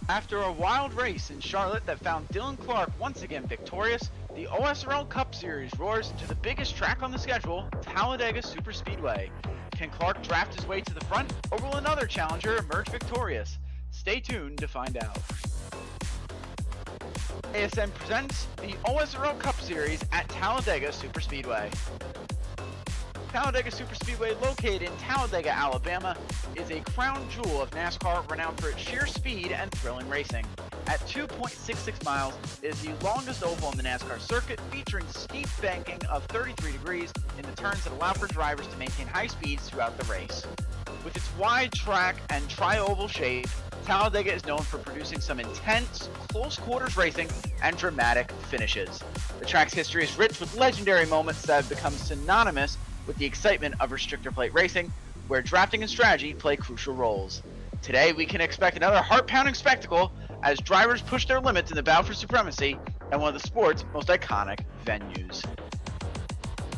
After a wild race in Charlotte that found Dylan Clark once again victorious, the OSRL Cup Series roars to the biggest track on the schedule, Talladega Superspeedway. Can Clark draft his way to the front, or will another challenger emerge victorious? Stay tuned to find out. ASN presents the OSRL Cup Series at Talladega Superspeedway. Talladega Superspeedway, located in Talladega, Alabama, is a crown jewel of NASCAR renowned for its sheer speed and thrilling racing. At 2.66 miles, it is the longest oval on the NASCAR circuit, featuring steep banking of 33 degrees in the turns that allow for drivers to maintain high speeds throughout the race. With its wide track and tri-oval shape, Talladega is known for producing some intense, close-quarters racing and dramatic finishes. The track's history is rich with legendary moments that have become synonymous with the excitement of restrictor plate racing, where drafting and strategy play crucial roles. Today, we can expect another heart-pounding spectacle as drivers push their limits in the battle for supremacy at one of the sport's most iconic venues.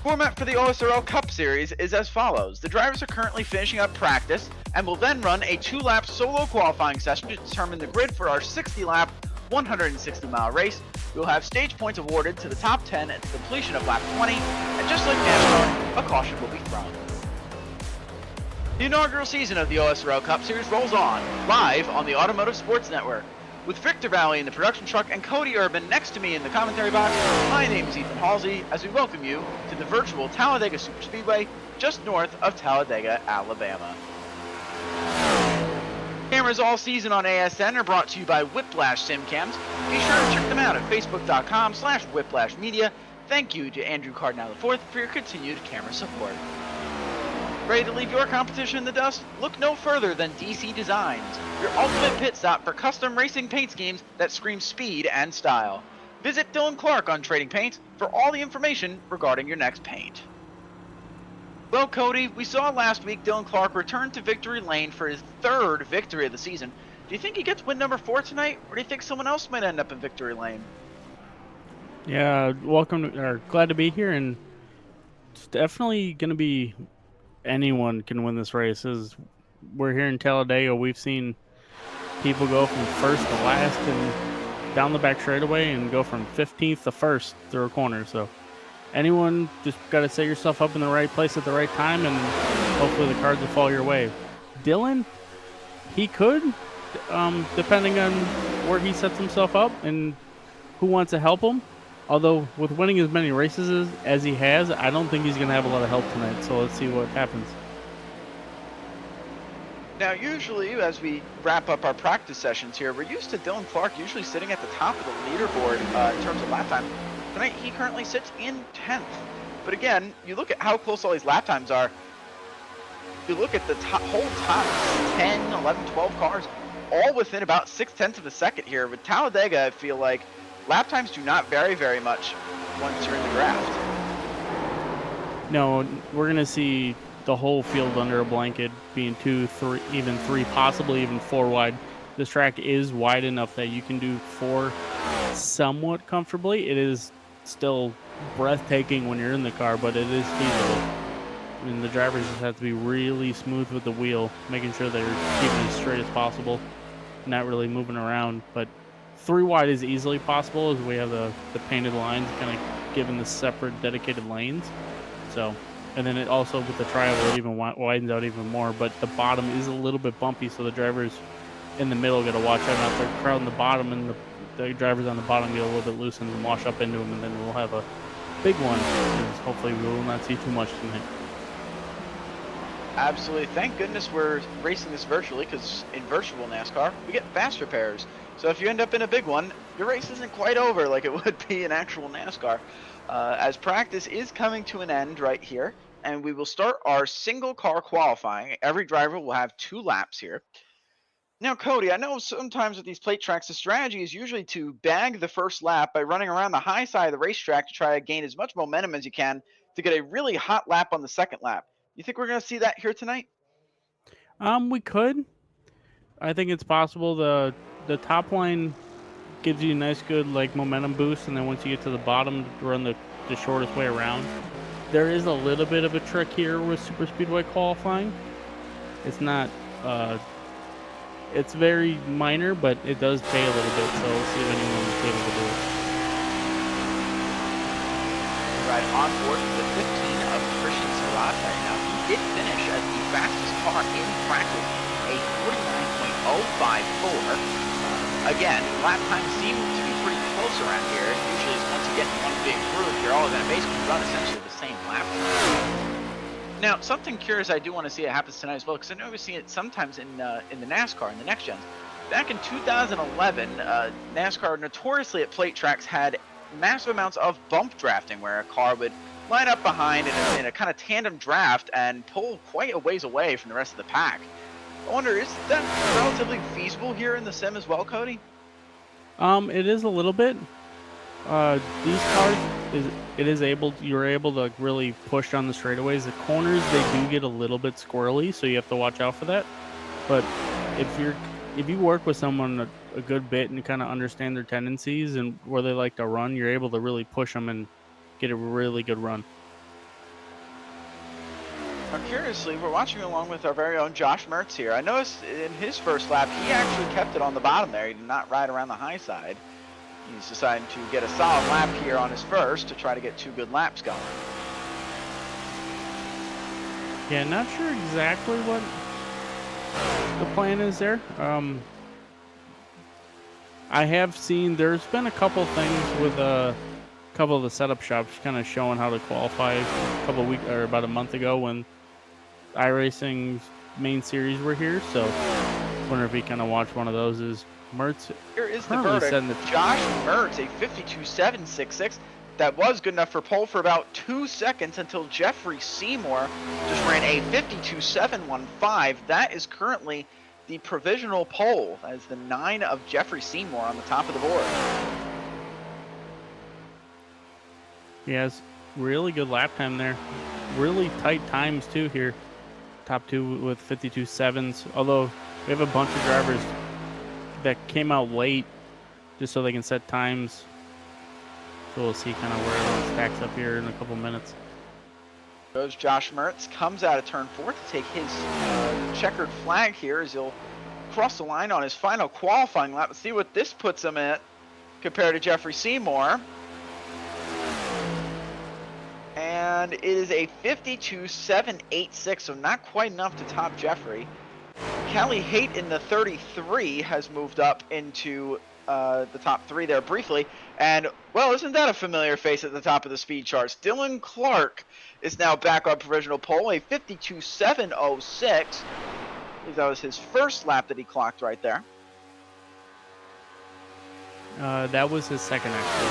Format for the OSRL Cup Series is as follows. The drivers are currently finishing up practice and will then run a 2-lap solo qualifying session to determine the grid for our 60-lap, 160-mile race. We will have stage points awarded to the top 10 at the completion of lap 20, and just like NASCAR, a caution will be thrown. The inaugural season of the OSRL Cup Series rolls on, live on the Automotive Sports Network. With Victor Vallee in the production truck and Cody Erdmann next to me in the commentary box, my name is Ethan Halsey as we welcome you to the virtual Talladega Superspeedway just north of Talladega, Alabama. Cameras all season on ASN are brought to you by Whiplash Simcams. Be sure to check them out at facebook.com/whiplashmedia. Thank you to Andrew Cardinal IV for your continued camera support. Ready to leave your competition in the dust? Look no further than DC Designs, your ultimate pit stop for custom racing paint schemes that scream speed and style. Visit Dylan Clark on Trading Paints for all the information regarding your next paint. Well, Cody, we saw last week Dylan Clark return to victory lane for his third victory of the season. Do you think he gets win number 4 tonight, or do you think someone else might end up in victory lane? Yeah, glad to be here, and it's definitely going to be anyone can win this race. As we're here in Talladega, we've seen people go from first to last and down the back straightaway and go from 15th to first through a corner, so anyone just got to set yourself up in the right place at the right time, and hopefully the cards will fall your way. Dylan, he could, depending on where he sets himself up and who wants to help him. Although, with winning as many races as he has, I don't think he's going to have a lot of help tonight, so let's see what happens. Now, usually, as we wrap up our practice sessions here, we're used to Dylan Clark usually sitting at the top of the leaderboard in terms of lap time. Tonight, he currently sits in 10th. But again, you look at how close all these lap times are. You look at the whole top 10, 11, 12 cars, all within about 0.6 of a second here. With Talladega, I feel like lap times do not vary very much once you're in the draft. No, we're going to see the whole field under a blanket being 2, 3, even 3, possibly even 4 wide. This track is wide enough that you can do 4 somewhat comfortably. It is still breathtaking when you're in the car, but it is feasible. I mean, the drivers just have to be really smooth with the wheel, making sure they're keeping it as straight as possible, not really moving around. But 3 wide is easily possible, as we have the painted lines kind of given the separate dedicated lanes. So, and then it also with the tri-oval, it even widens out even more, but the bottom is a little bit bumpy, so the drivers in the middle got to watch out not to crowd in the bottom, and the drivers on the bottom get a little bit loosened and wash up into them, and then we'll have a big one. Hopefully we will not see too much tonight. Absolutely. Thank goodness we're racing this virtually, because in virtual NASCAR, we get fast repairs. So if you end up in a big one, your race isn't quite over like it would be in actual NASCAR. As practice is coming to an end right here, and we will start our single car qualifying. Every driver will have 2 laps here. Now, Cody, I know sometimes with these plate tracks, the strategy is usually to bag the first lap by running around the high side of the racetrack to try to gain as much momentum as you can to get a really hot lap on the second lap. You think we're going to see that here tonight? We could. I think it's possible. The top line gives you a nice, good momentum boost, and then once you get to the bottom, run the shortest way around. There is a little bit of a trick here with super speedway qualifying. It's not It's very minor, but it does pay a little bit, so we'll see if anyone's able to do it. Right on board with the 15 of Christian Zarate. Now, he did finish as the fastest car in practice, a 49.054. Again, lap times seem to be pretty close around here. Usually, once you get in one big groove, you're all going to basically run essentially the same lap time. Now, something curious I do want to see it happens tonight as well, because I know we've seen it sometimes in the NASCAR, in the next gens. Back in 2011, NASCAR notoriously at plate tracks had massive amounts of bump drafting, where a car would line up behind in a kind of tandem draft and pull quite a ways away from the rest of the pack. I wonder, is that relatively feasible here in the sim as well, Cody? It is a little bit. These cars you're able to really push on the straightaways. The corners, they do get a little bit squirrely, so you have to watch out for that. But if you work with someone a good bit and kind of understand their tendencies and where they like to run, you're able to really push them and get a really good run. Now, curiously, we're watching along with our very own Josh Mertz here. I noticed in his first lap, he actually kept it on the bottom there. He did not ride around the high side. He's deciding to get a solid lap here on his first to try to get 2 good laps going. Yeah, not sure exactly what the plan is there. I have seen there's been a couple things with a couple of the setup shops kind of showing how to qualify a couple weeks or about a month ago when iRacing's main series were here. So wonder if we kind of watch one of those. Is Mertz here is the verdict. Josh Mertz, a 52.766. That was good enough for pole for about 2 seconds until Jeffrey Seymour just ran a 52.715. That is currently the provisional pole as the 9 of Jeffrey Seymour on the top of the board. He has really good lap time there. Really tight times too here. Top 2 with 52.7s. Although we have a bunch of drivers that came out late just so they can set times. So we'll see kind of where everyone stacks up here in a couple minutes. Goes Josh Mertz, comes out of turn 4 to take his checkered flag here as he'll cross the line on his final qualifying lap. Let's see what this puts him at compared to Jeffrey Seymour. And it is a 52.786, so not quite enough to top Jeffrey. Callie Haight in the 33 has moved up into the top 3 there briefly. And, well, isn't that a familiar face at the top of the speed charts? Dylan Clark is now back on provisional pole, a 52.706. That was his first lap that he clocked right there. That was his second, actually.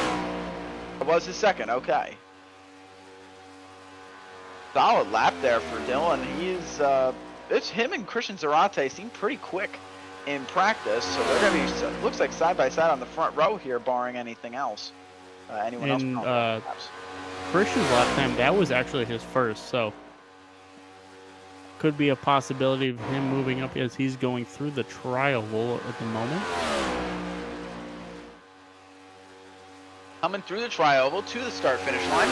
That was his second, okay. Solid lap there for Dylan. He's it's him and Christian Zarate seem pretty quick in practice, so they're going to be, looks like side by side on the front row here, barring anything else. Anyone else? Christian's lap time, that was actually his first, so could be a possibility of him moving up as he's going through the trial at the moment. Coming through the tri-oval to the start-finish line.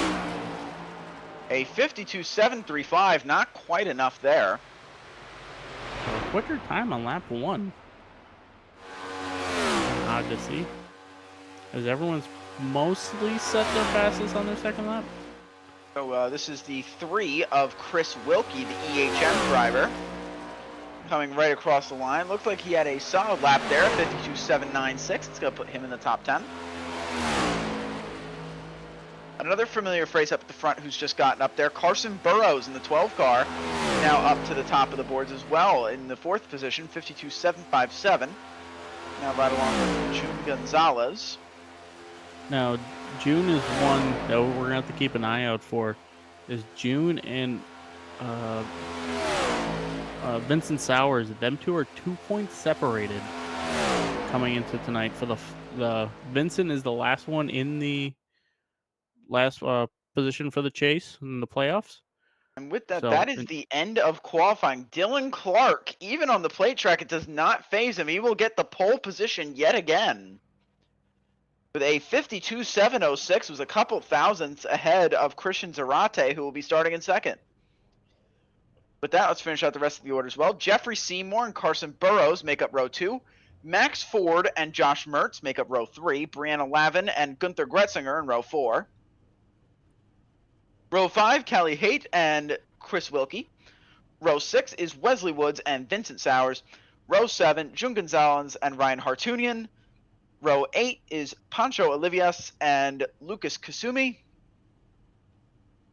A 52.735, not quite enough there. A quicker time on lap 1. Odd to see, as everyone's mostly set their fastest on their second lap. So this is the 3 of Chris Wilkie, the EHM driver, coming right across the line. Looks like he had a solid lap there, 52.796. It's going to put him in the top 10. Another familiar face up at the front who's just gotten up there, Carson Burrows in the 12 car, now up to the top of the boards as well in the 4th position, 52.757. Now right along with June Gonzalez. Now, June is one that we're going to have to keep an eye out for. Is June and Vincent Sowers. Them two are 2 points separated coming into tonight. For the Vincent is the last one in the last position for the chase in the playoffs. And with that, that is the end of qualifying. Dylan Clark, even on the plate track, it does not phase him. He will get the pole position yet again. With a 52.706, was a couple thousandths ahead of Christian Zarate, who will be starting in second. With that, let's finish out the rest of the order as well. Jeffrey Seymour and Carson Burrows make up row 2. Max Ford and Josh Mertz make up row 3. Brianna Lavin and Gunther Gretzinger in row 4. Row 5, Callie Haight and Chris Wilkie. Row 6 is Wesley Woods and Vincent Sowers. Row 7, June Gonzalez and Ryan Hartunian. Row 8 is Pancho Olivias and Lucas Kasumi.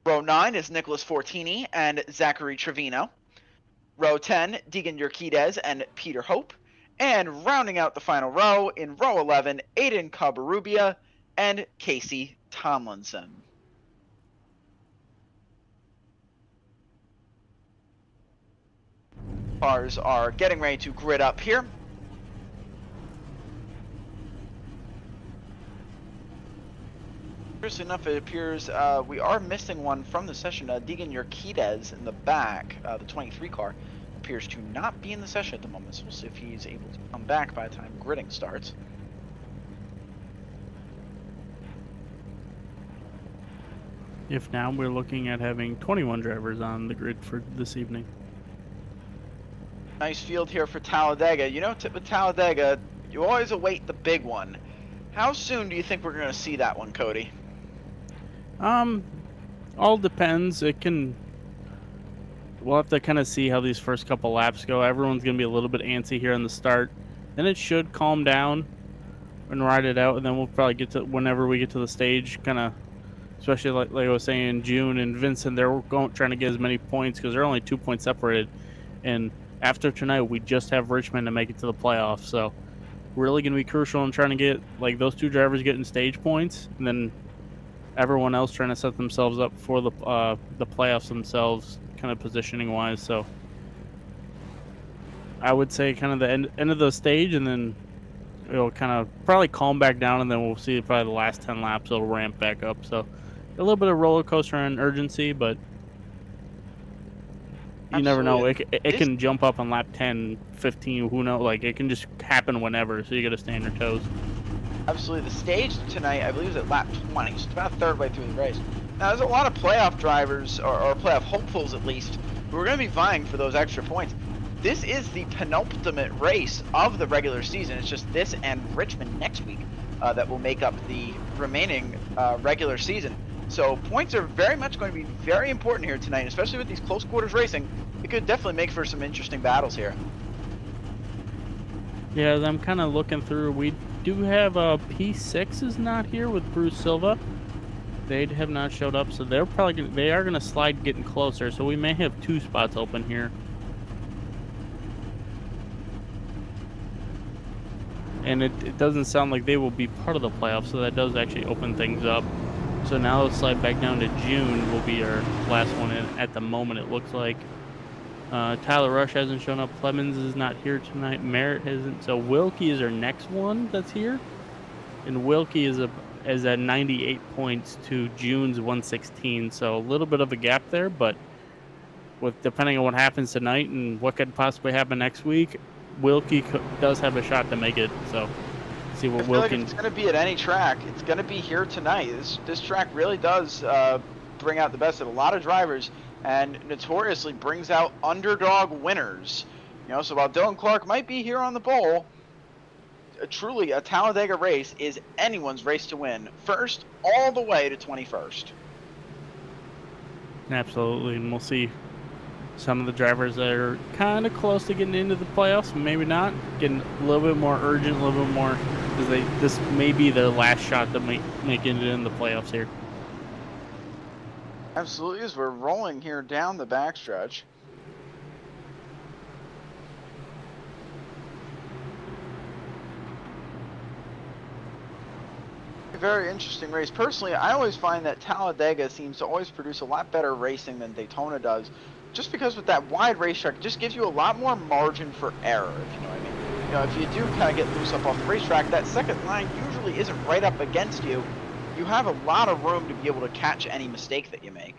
Row 9 is Nicholas Fortini and Zachary Trevino. Row 10, Deegan Urquidez and Peter Hope. And rounding out the final row, in row 11, Aiden Cabarrubia and Casey Tomlinson. Cars are getting ready to grid up here. Interesting enough, it appears we are missing one from the session. Deegan Urquidez in the back, the 23 car, appears to not be in the session at the moment. So we'll see if he's able to come back by the time gridding starts. If now we're looking at having 21 drivers on the grid for this evening. Nice field here for Talladega. You know, with Talladega, you always await the big one. How soon do you think we're going to see that one, Cody? All depends. We'll have to kind of see how these first couple laps go. Everyone's going to be a little bit antsy here on the start. Then it should calm down and ride it out, and then we'll probably get to, whenever we get to the stage, kind of, especially like I was saying, June and Vincent, they're trying to get as many points because they're only 2 points separated. And after tonight, we just have Richmond to make it to the playoffs. So really going to be crucial in trying to get like those two drivers getting stage points, and then everyone else trying to set themselves up for the playoffs themselves, kind of positioning wise. So I would say kind of the end of the stage, and then it'll kind of probably calm back down, and then we'll see probably the last 10 laps it'll ramp back up. So a little bit of roller coaster and urgency, but you never know. It can jump up on lap 10, 15, who knows? Like, it can just happen whenever, so you got to stay on your toes. Absolutely. The stage tonight, I believe, is at lap 20, so it's about a third way through the race. Now, there's a lot of playoff drivers, or playoff hopefuls at least, who are going to be vying for those extra points. This is the penultimate race of the regular season. It's just this and Richmond next week that will make up the remaining regular season. So points are very much going to be very important here tonight, especially with these close quarters racing. It could definitely make for some interesting battles here. Yeah, I'm kind of looking through. We do have P6 is not here with Bruce Silva. They have not showed up, so they're probably they are gonna slide getting closer. So we may have 2 spots open here. And it doesn't sound like they will be part of the playoffs, so that does actually open things up. So now let's slide back down to June. Will be our last one in at the moment, it looks like. Tyler Rush hasn't shown up. Clemens is not here tonight. Merritt hasn't. So Wilkie is our next one that's here. And Wilkie is at 98 points to June's 116. So a little bit of a gap there, but with depending on what happens tonight and what could possibly happen next week, Wilkie does have a shot to make it. So see what Wilkie. Like it's going to be at any track. It's going to be here tonight. This track really does bring out the best of a lot of drivers, and notoriously brings out underdog winners. You know, so while Dylan Clark might be here on the pole, truly a Talladega race is anyone's race to win, first all the way to 21st. Absolutely, and we'll see some of the drivers that are kind of close to getting into the playoffs, maybe not, getting a little bit more urgent, a little bit more, because this may be their last shot to make it in the playoffs here. Absolutely, as we're rolling here down the backstretch. Very interesting race. Personally, I always find that Talladega seems to always produce a lot better racing than Daytona does, just because with that wide racetrack, it just gives you a lot more margin for error, if you know what I mean. You know, if you do kind of get loose up off the racetrack, that second line usually isn't right up against you. You have a lot of room to be able to catch any mistake that you make.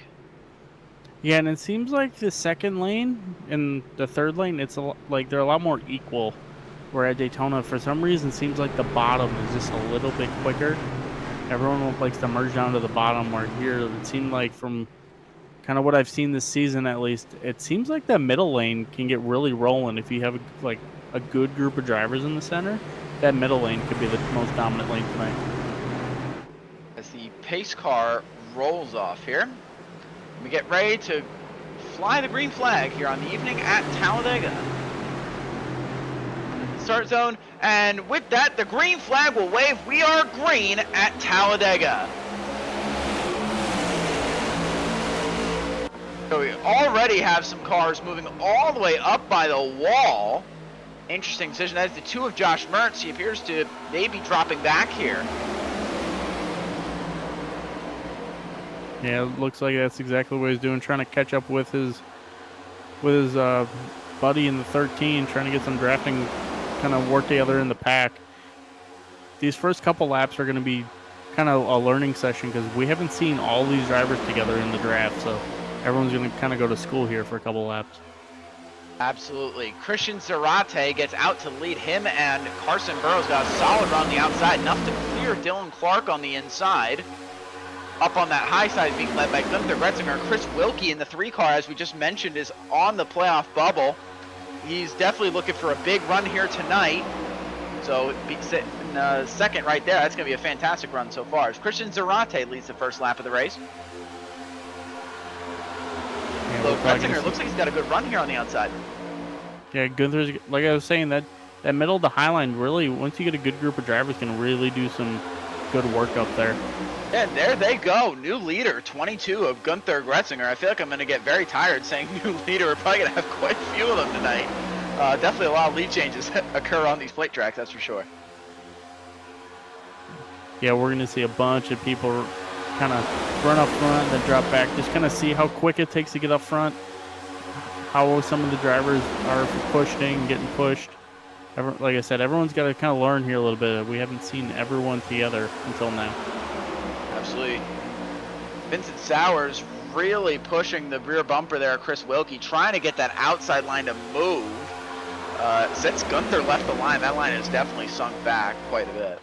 Yeah, and it seems like the second lane and the third lane, it's like they're a lot more equal. Where at Daytona, for some reason, seems like the bottom is just a little bit quicker. Everyone likes to merge down to the bottom, where here it seemed like from kind of what I've seen this season at least, it seems like that middle lane can get really rolling if you have like a good group of drivers in the center. That middle lane could be the most dominant lane tonight. As the pace car rolls off here, we get ready to fly the green flag here on the evening at Talladega. Start zone, and with that, the green flag will wave. We are green at Talladega. So we already have some cars moving all the way up by the wall. Interesting decision. That is the 2 of Josh Mertz. He appears to maybe dropping back here. Yeah, it looks like that's exactly what he's doing, trying to catch up with his buddy in the 13, trying to get some drafting kind of work together in the pack. These first couple laps are going to be kind of a learning session because we haven't seen all these drivers together in the draft, so everyone's going to kind of go to school here for a couple laps. Absolutely. Christian Zarate gets out to lead him, and Carson Burrows got a solid run on the outside, enough to clear Dylan Clark on the inside. Up on that high side being led by Gunther Gretzinger. Chris Wilkie in the 3 car, as we just mentioned, is on the playoff bubble. He's definitely looking for a big run here tonight. So sitting second right there. That's going to be a fantastic run so far. As Christian Zarate leads the first lap of the race. Yeah, So Gretzinger looks like he's got a good run here on the outside. Yeah, Gunther's, like I was saying, that middle to high line really, once you get a good group of drivers, can really do some good work up there. And there they go, new leader, 22 of Gunther Gretzinger. I feel like I'm going to get very tired saying new leader. We're probably going to have quite a few of them tonight. Definitely a lot of lead changes occur on these plate tracks, that's for sure. Yeah, we're going to see a bunch of people kind of run up front and then drop back. Just kind of see how quick it takes to get up front, how some of the drivers are pushing, getting pushed. Like I said, everyone's got to kind of learn here a little bit. We haven't seen everyone together until now. Absolutely. Vincent Sowers really pushing the rear bumper there. Chris Wilkie trying to get that outside line to move. Since Gunther left the line, that line has definitely sunk back quite a bit.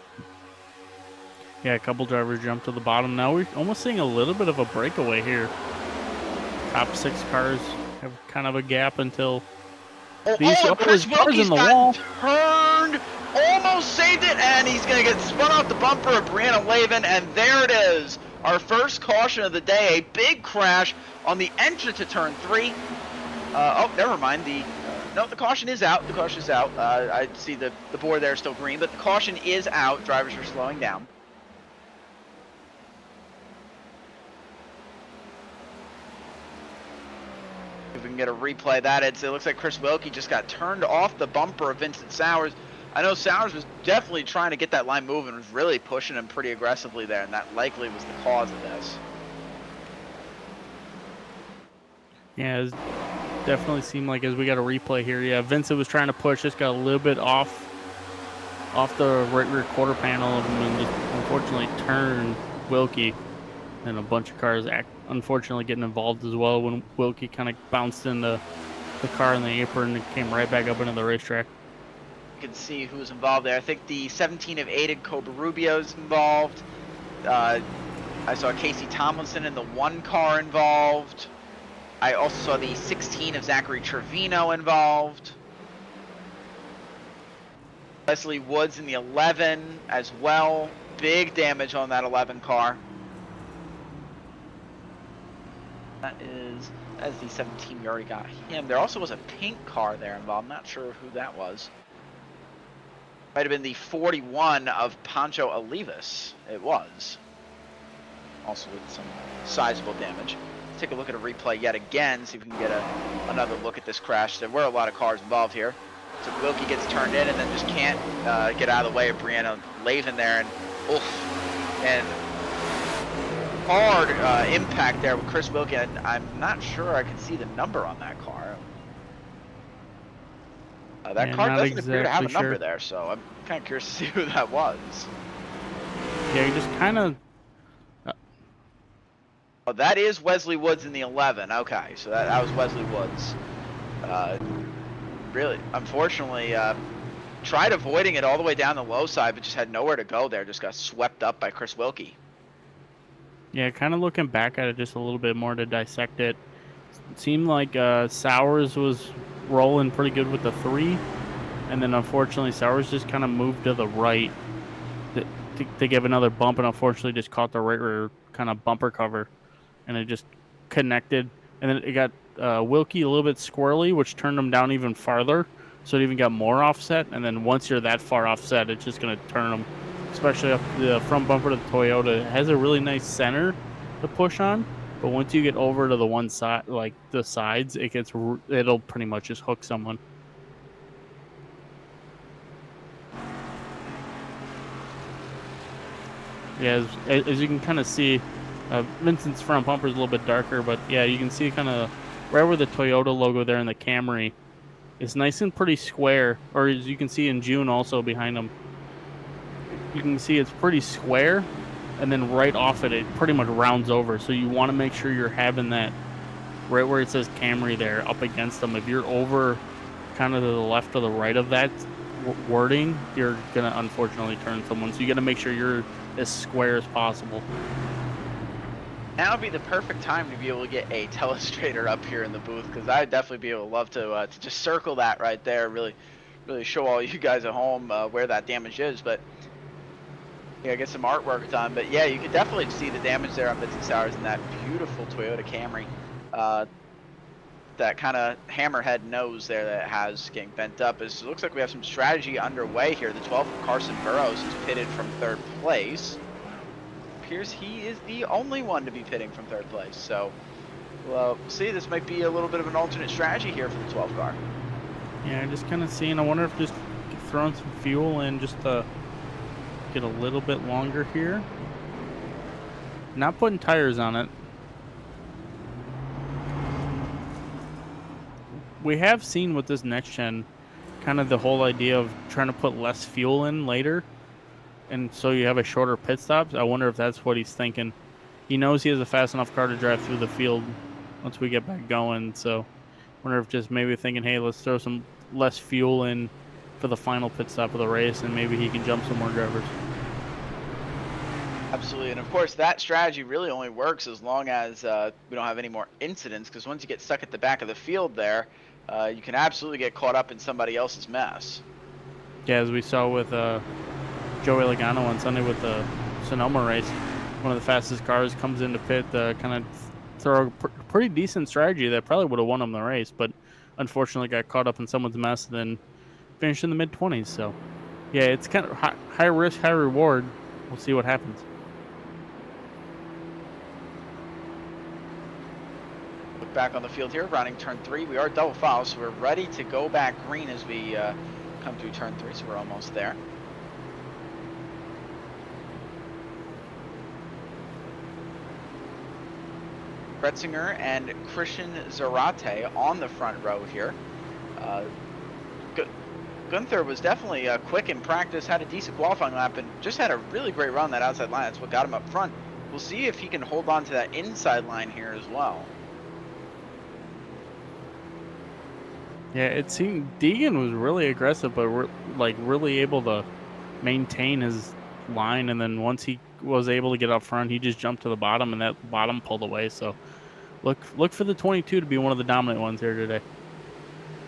Yeah, a couple drivers jumped to the bottom. Now we're almost seeing a little bit of a breakaway here. Top 6 cars have kind of a gap until Chris Wilkie's in the wall. Turned, almost saved it, and he's going to get spun off the bumper of Brianna Lavin, and there it is. Our first caution of the day, a big crash on the entrance to turn 3. Oh, never mind. No, the caution is out. The caution is out. I see the board there is still green, but the caution is out. Drivers are slowing down. If we can get a replay of that, it looks like Chris Wilkie just got turned off the bumper of Vincent Sowers. I know Sowers was definitely trying to get that line moving, was really pushing him pretty aggressively there, and that likely was the cause of this. Yeah, it definitely seemed like as we got a replay here. Yeah, Vincent was trying to push, just got a little bit off the right rear quarter panel of him and just unfortunately turned Wilkie. And a bunch of cars unfortunately getting involved as well when Wilkie kind of bounced in the car in the apron and came right back up into the racetrack. You can see who's involved there. I think the 17 of Aiden Cobarubio's involved. I saw Casey Tomlinson in the 1 car involved. I also saw the 16 of Zachary Trevino involved. Leslie Woods in the 11 as well. Big damage on that 11 car. That is the 17, we already got him. There also was a pink car there involved. I'm not sure who that was. Might have been the 41 of Pancho Olivas. It was. Also with some sizable damage. Let's take a look at a replay yet again, see if we can get another look at this crash. There were a lot of cars involved here. So Wilkie gets turned in and then just can't get out of the way of Brianna Lavin there. And oof. And hard impact there with Chris Wilkie. I'm not sure I can see the number on that car. That car doesn't appear to have a number there, so I'm kind of curious to see who that was. Yeah, you just kind of... Oh, that is Wesley Woods in the 11. Okay, so that was Wesley Woods. Really, unfortunately, tried avoiding it all the way down the low side, but just had nowhere to go there. Just got swept up by Chris Wilkie. Yeah, kind of looking back at it just a little bit more to dissect it. It seemed like Sowers was rolling pretty good with the 3, and then unfortunately Sowers just kind of moved to the right to give another bump, and unfortunately just caught the right rear kind of bumper cover, and it just connected, and then it got Wilkie a little bit squirrely, which turned him down even farther, so it even got more offset. And then once you're that far offset, it's just going to turn them, especially up the front bumper to the Toyota. It has a really nice center to push on, but once you get over to the one side, like the sides, it'll pretty much just hook someone. Yeah, as you can kind of see, Vincent's front bumper is a little bit darker, but yeah, you can see kind of right where the Toyota logo there in the Camry is nice and pretty square. Or as you can see in June also behind them, you can see it's pretty square, and then right off it pretty much rounds over. So you want to make sure you're having that right where it says Camry there up against them. If you're over kind of to the left or the right of that wording, you're going to unfortunately turn someone. So you got to make sure you're as square as possible. Now would be the perfect time to be able to get a telestrator up here in the booth, because I'd definitely be able to love to just circle that right there, really show all you guys at home where that damage is. But yeah, get some artwork done. But yeah, you can definitely see the damage there on Vincent Sowers in that beautiful Toyota Camry. That kind of hammerhead nose there that it has getting bent up. It looks like we have some strategy underway here. The 12 of Carson Burrows is pitted from 3rd place. Appears he is the only one to be pitting from 3rd place. So, well, see, this might be a little bit of an alternate strategy here for the 12 car. Yeah, just kind of seeing. I wonder if just throwing some fuel in just to get a little bit longer here. Not putting tires on it. We have seen with this next gen kind of the whole idea of trying to put less fuel in later, and so you have a shorter pit stops. I wonder if that's what he's thinking. He knows he has a fast enough car to drive through the field once we get back going, so I wonder if just maybe thinking, hey, let's throw some less fuel in for the final pit stop of the race, and maybe he can jump some more drivers. Absolutely, and of course that strategy really only works as long as we don't have any more incidents, because once you get stuck at the back of the field there, you can absolutely get caught up in somebody else's mess. Yeah, as we saw with Joey Logano on Sunday with the Sonoma race, one of the fastest cars comes into pit, kind of throw a pretty decent strategy that probably would have won him the race, but unfortunately got caught up in someone's mess and then finished in the mid-20s. So yeah, it's kind of high risk, high reward. We'll see what happens. Back on the field here, running turn 3. We are double foul, so we're ready to go back green as we come through turn 3, so we're almost there. Retzinger and Christian Zarate on the front row here. Gunther was definitely quick in practice, had a decent qualifying lap, and just had a really great run that outside line. That's what got him up front. We'll see if he can hold on to that inside line here as well. Yeah, it seemed Deegan was really aggressive, but really able to maintain his line. And then once he was able to get up front, he just jumped to the bottom, and that bottom pulled away. So look for the 22 to be one of the dominant ones here today.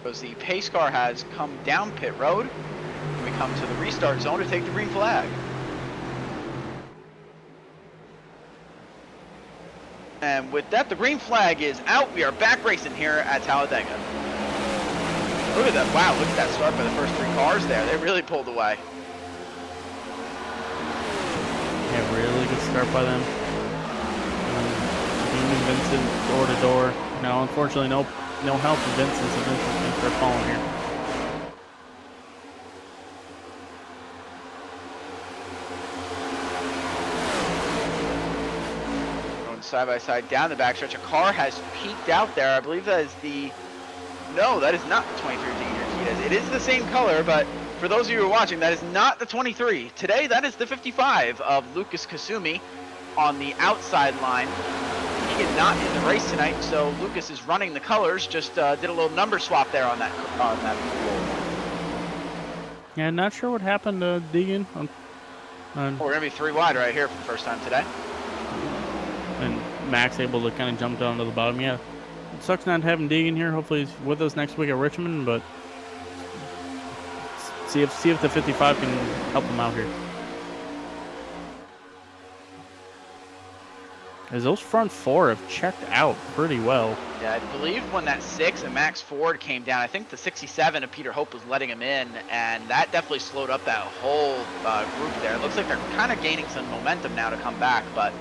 As the pace car has come down pit road, we come to the restart zone to take the green flag. And with that, the green flag is out. We are back racing here at Talladega. Look at that. Wow, look at that start by the first 3 cars there. They really pulled away. Yeah, really good start by them. Vincent door to door. No, unfortunately, no help from Vincent, so Vincent's going to start falling here. Going side by side down the backstretch. A car has peeked out there. I believe that is the... No, that is not the 23 It is the same color, but for those of you who are watching, that is not the 23. Today, that is the 55 of Lucas Kasumi on the outside line. He is not in the race tonight, so Lucas is running the colors. Just did a little number swap there on that. Yeah, not sure what happened to Deegan. We're gonna be 3 wide right here for the first time today. and Max able to kind of jump down to the bottom. Yeah, it sucks not having Deegan here. Hopefully he's with us next week at Richmond, but see if the 55 can help him out here. As those front four have checked out pretty well. Yeah, I believe when that 6 and Max Ford came down, I think the 67 of Peter Hope was letting him in, and that definitely slowed up that whole group there. It looks like they're kind of gaining some momentum now to come back, but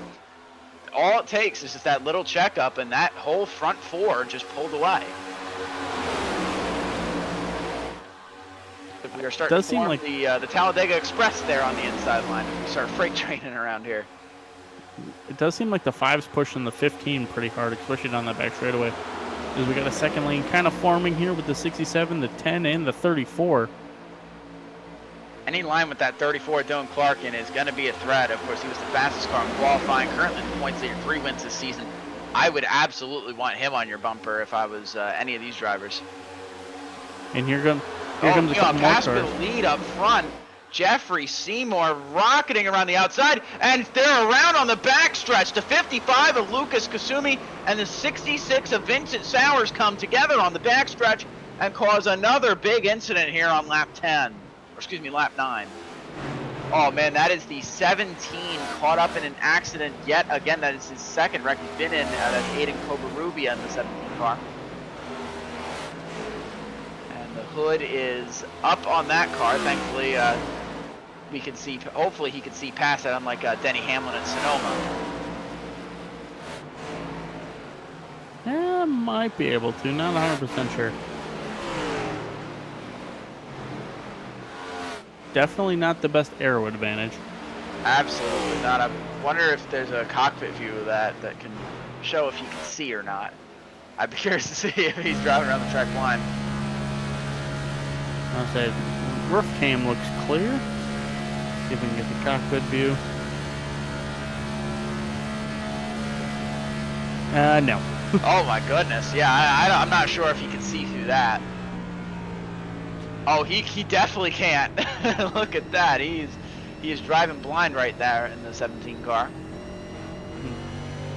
all it takes is just that little checkup, and that whole front four just pulled away. We are starting to form like the Talladega Express there on the inside line. We start freight training around here. It does seem like the 5's pushing the 15 pretty hard, especially down that back straightaway. As we got a second lane kind of forming here with the 67, the 10, and the 34. Any line with that 34 Dylan Clark in is going to be a threat. Of course, he was the fastest car in qualifying, currently the points leader, 3 wins this season. I would absolutely want him on your bumper if I was any of these drivers. And here comes a couple more cars. The lead up front. Jeffrey Seymour rocketing around the outside, and they're around on the backstretch. The 55 of Lucas Kasumi and the 66 of Vincent Sowers come together on the backstretch and cause another big incident here on lap 10, or excuse me, lap 9. Oh man, that is the 17 caught up in an accident yet again. That is his second wreck he's been in. That's Aiden Covarubia in the 17 car. And the hood is up on that car. Thankfully, we can see, hopefully he can see past that, unlike Denny Hamlin at Sonoma. Yeah, might be able to, not 100% sure. Definitely not the best aero advantage. Absolutely not. I wonder if there's a cockpit view of that can show if you can see or not. I'd be curious to see if he's driving around the track blind. I'll say roof cam looks clear. See if we can get the cockpit view. No. Oh my goodness, yeah, I'm not sure if he can see through that. Oh, he definitely can't. Look at that, he is driving blind right there in the 17 car.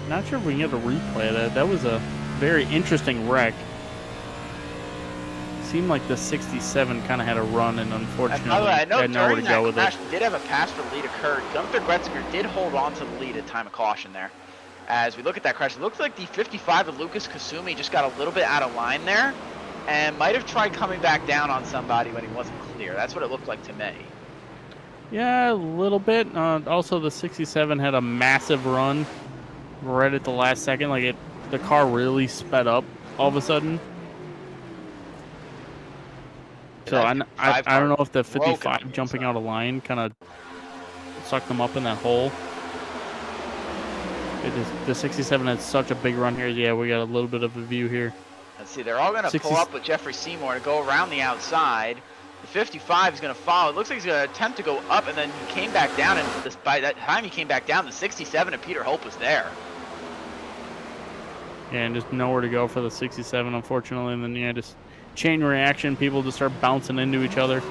Not sure if we can get a replay of that. That was a very interesting wreck. Seemed like the 67 kind of had a run, and unfortunately I know had nowhere to go with crash, it. Did have a pass for the lead occurred. Gunther Gretzinger did hold on to the lead at time of caution there. As we look at that crash, it looks like the 55 of Lucas Kasumi just got a little bit out of line there, and might have tried coming back down on somebody when he wasn't clear. That's what it looked like to me. Yeah, a little bit. Also, the 67 had a massive run right at the last second. Like the car really sped up all of a sudden. So I don't know if the 55 jumping out of line kind of sucked them up in that hole. The 67 had such a big run here. Yeah, we got a little bit of a view here. Let's see, they're all going to pull up with Jeffrey Seymour to go around the outside. The 55 is going to follow. It looks like he's going to attempt to go up, and then he came back down, and by that time he came back down, the 67 of Peter Hope was there. Yeah, and just nowhere to go for the 67, unfortunately. And then, yeah, just chain reaction. People just start bouncing into each other.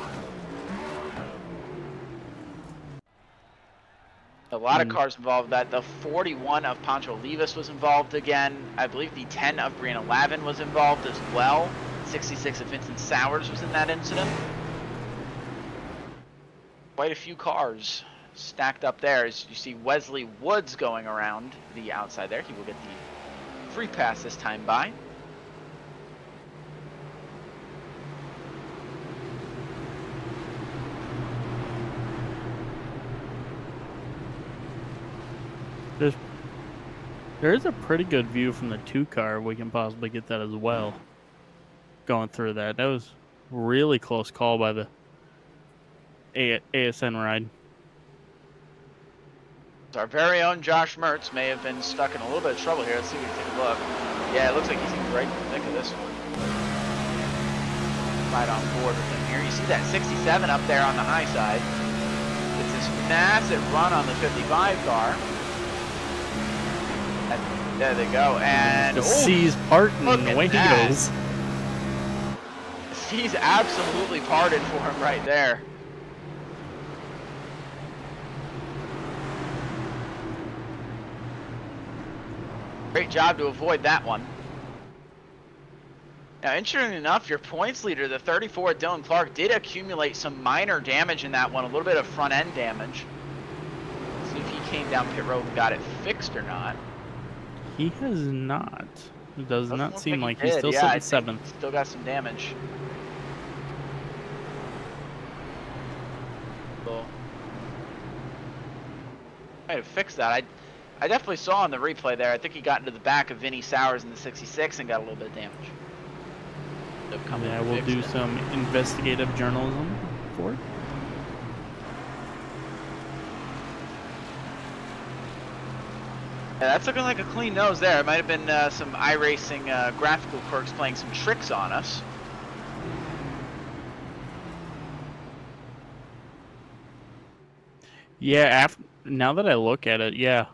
A lot of cars involved. That the 41 of Pancho Olivas was involved again. I believe the 10 of Brianna Lavin was involved as well. 66 of Vincent Sowers was in that incident. Quite a few cars stacked up there. As you see Wesley Woods going around the outside there. He will get the free pass this time by. There is a pretty good view from the 2 car. We can possibly get that as well. Going through that. That was really close call by the ASN ride. Our very own Josh Mertz may have been stuck in a little bit of trouble here. Let's see if we can take a look. Yeah, it looks like he's in right in the thick of this one. Right on board with him here. You see that 67 up there on the high side. It's this massive run on the 55 car. And there they go. And the seas parting and away he goes. The seas absolutely parted for him right there. Great job to avoid that one. Now, interestingly enough, your points leader, the 34 Dylan Clark, did accumulate some minor damage in that one, a little bit of front-end damage. Let's see if he came down pit road and got it fixed or not. He has not. It does Doesn't not look seem like like he's still yeah, sitting I think 7th. he's still got some damage. So, might have fixed that. I definitely saw on the replay there. I think he got into the back of Vinny Sowers in the 66 and got a little bit of damage. So Yeah, we'll do some investigative journalism for it. Yeah, that's looking like a clean nose there. It might have been some iRacing graphical quirks playing some tricks on us. Yeah, now that I look at it, yeah,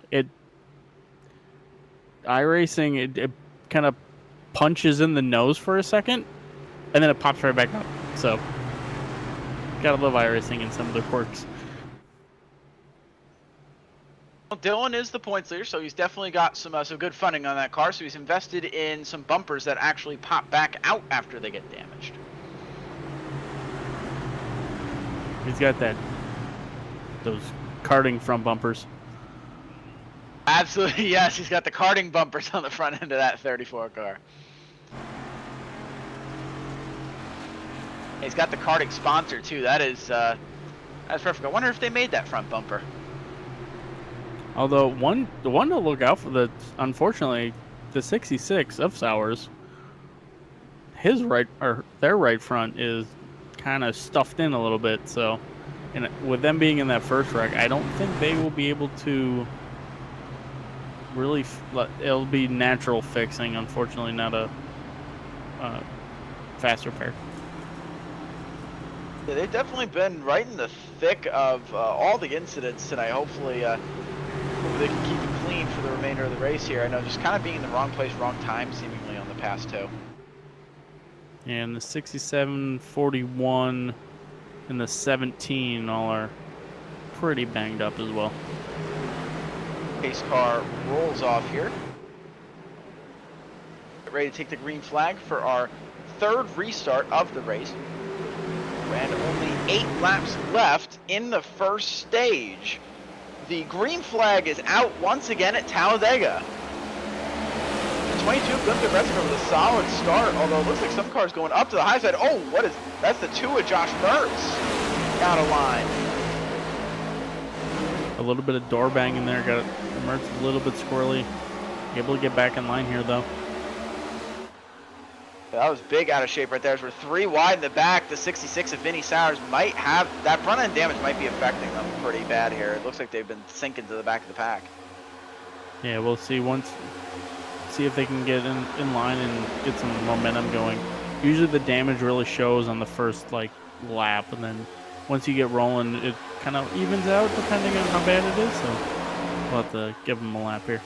iRacing, it kind of punches in the nose for a second, and then it pops right back up. So, gotta love iRacing and some of the quirks. Well, Dylan is the points leader, so he's definitely got some good funding on that car. So he's invested in some bumpers that actually pop back out after they get damaged. He's got those karting front bumpers. Absolutely, yes. He's got the karting bumpers on the front end of that 34 car. He's got the karting sponsor too. That's perfect. I wonder if they made that front bumper. Although the one to look out for, unfortunately, the 66 of Sowers, their right front is kind of stuffed in a little bit. So, and with them being in that first wreck, I don't think they will be able to really. It'll be natural fixing, unfortunately, not a fast repair. Yeah, they've definitely been right in the thick of all the incidents tonight. Hopefully they can keep it clean for the remainder of the race here. I know just kind of being in the wrong place, wrong time, seemingly on the pass two. And the 67, 41, and the 17 all are pretty banged up as well. Pace car rolls off here. Get ready to take the green flag for our third restart of the race. And only 8 laps left in the first stage. The green flag is out once again at Talladega. The 22 Gunther Bretzner with a solid start, although it looks like some cars going up to the high side. Oh, that's the 2 of Josh Mertz out of line. A little bit of door banging there, got Mertz a little bit squirrely. Able to get back in line here though. That was big out of shape right there. As we're 3 wide in the back, the 66 of Vinny Sowers might have that front end damage, might be affecting them pretty bad here. It looks like they've been sinking to the back of the pack. Yeah, we'll see see if they can get in line and get some momentum going. Usually the damage really shows on the first lap, and then once you get rolling, it kind of evens out depending on how bad it is. So we'll have to give them a lap here.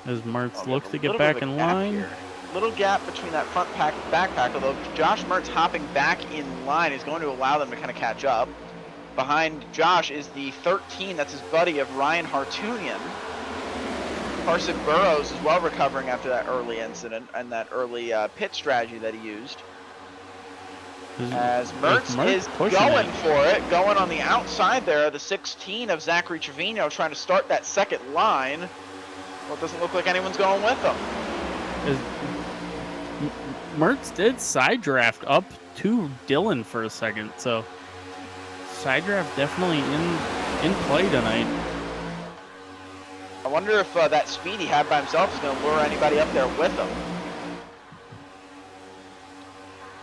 As Mertz looks to get back in line. Little gap between that front pack and back pack, although Josh Mertz hopping back in line is going to allow them to kind of catch up. Behind Josh is the 13, that's his buddy of Ryan Hartunian. Carson Burrows is well recovering after that early incident and that early pit strategy that he used. As Mertz is going for it, going on the outside there, the 16 of Zachary Trevino trying to start that second line. Well, it doesn't look like anyone's going with them. Mertz did side draft up to Dylan for a second, so side draft definitely in play tonight. I wonder if that speed he had by himself is going to lure anybody up there with him.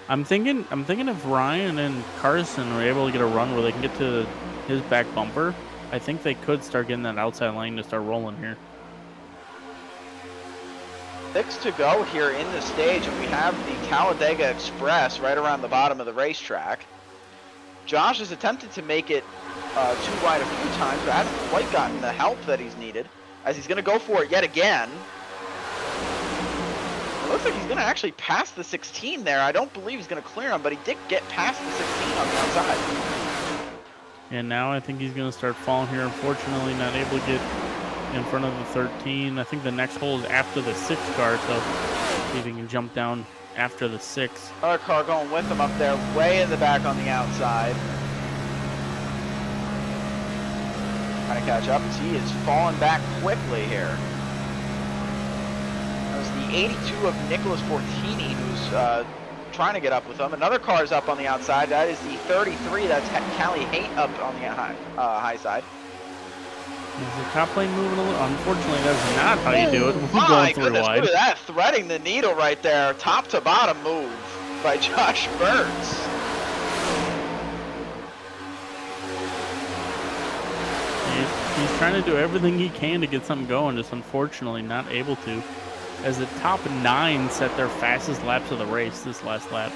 I'm thinking if Ryan and Carson are able to get a run where they can get to his back bumper, I think they could start getting that outside lane to start rolling here. 6 to go here in the stage, and we have the Talladega Express right around the bottom of the racetrack. Josh has attempted to make it too wide a few times, but hasn't quite gotten the help that he's needed, as he's going to go for it yet again. It looks like he's going to actually pass the 16 there. I don't believe he's going to clear him, but he did get past the 16 on the outside. And now I think he's going to start falling here. Unfortunately, not able to get in front of the 13. I think the next hole is after the 6 car, so see if he can jump down after the 6. Another car going with him up there, way in the back on the outside. Trying to catch up as he is falling back quickly here. That was the 82 of Nicholas Fortini who's trying to get up with him. Another car is up on the outside. That is the 33. That's Callie Haight up on the high side. Is the top lane moving a little? Unfortunately, that's not how you do it. We're My going 3 goodness, wide. look at that, threading the needle right there. Top to bottom move by Josh Burns. He's trying to do everything he can to get something going, just unfortunately not able to. As the top 9 set their fastest laps of the race this last lap.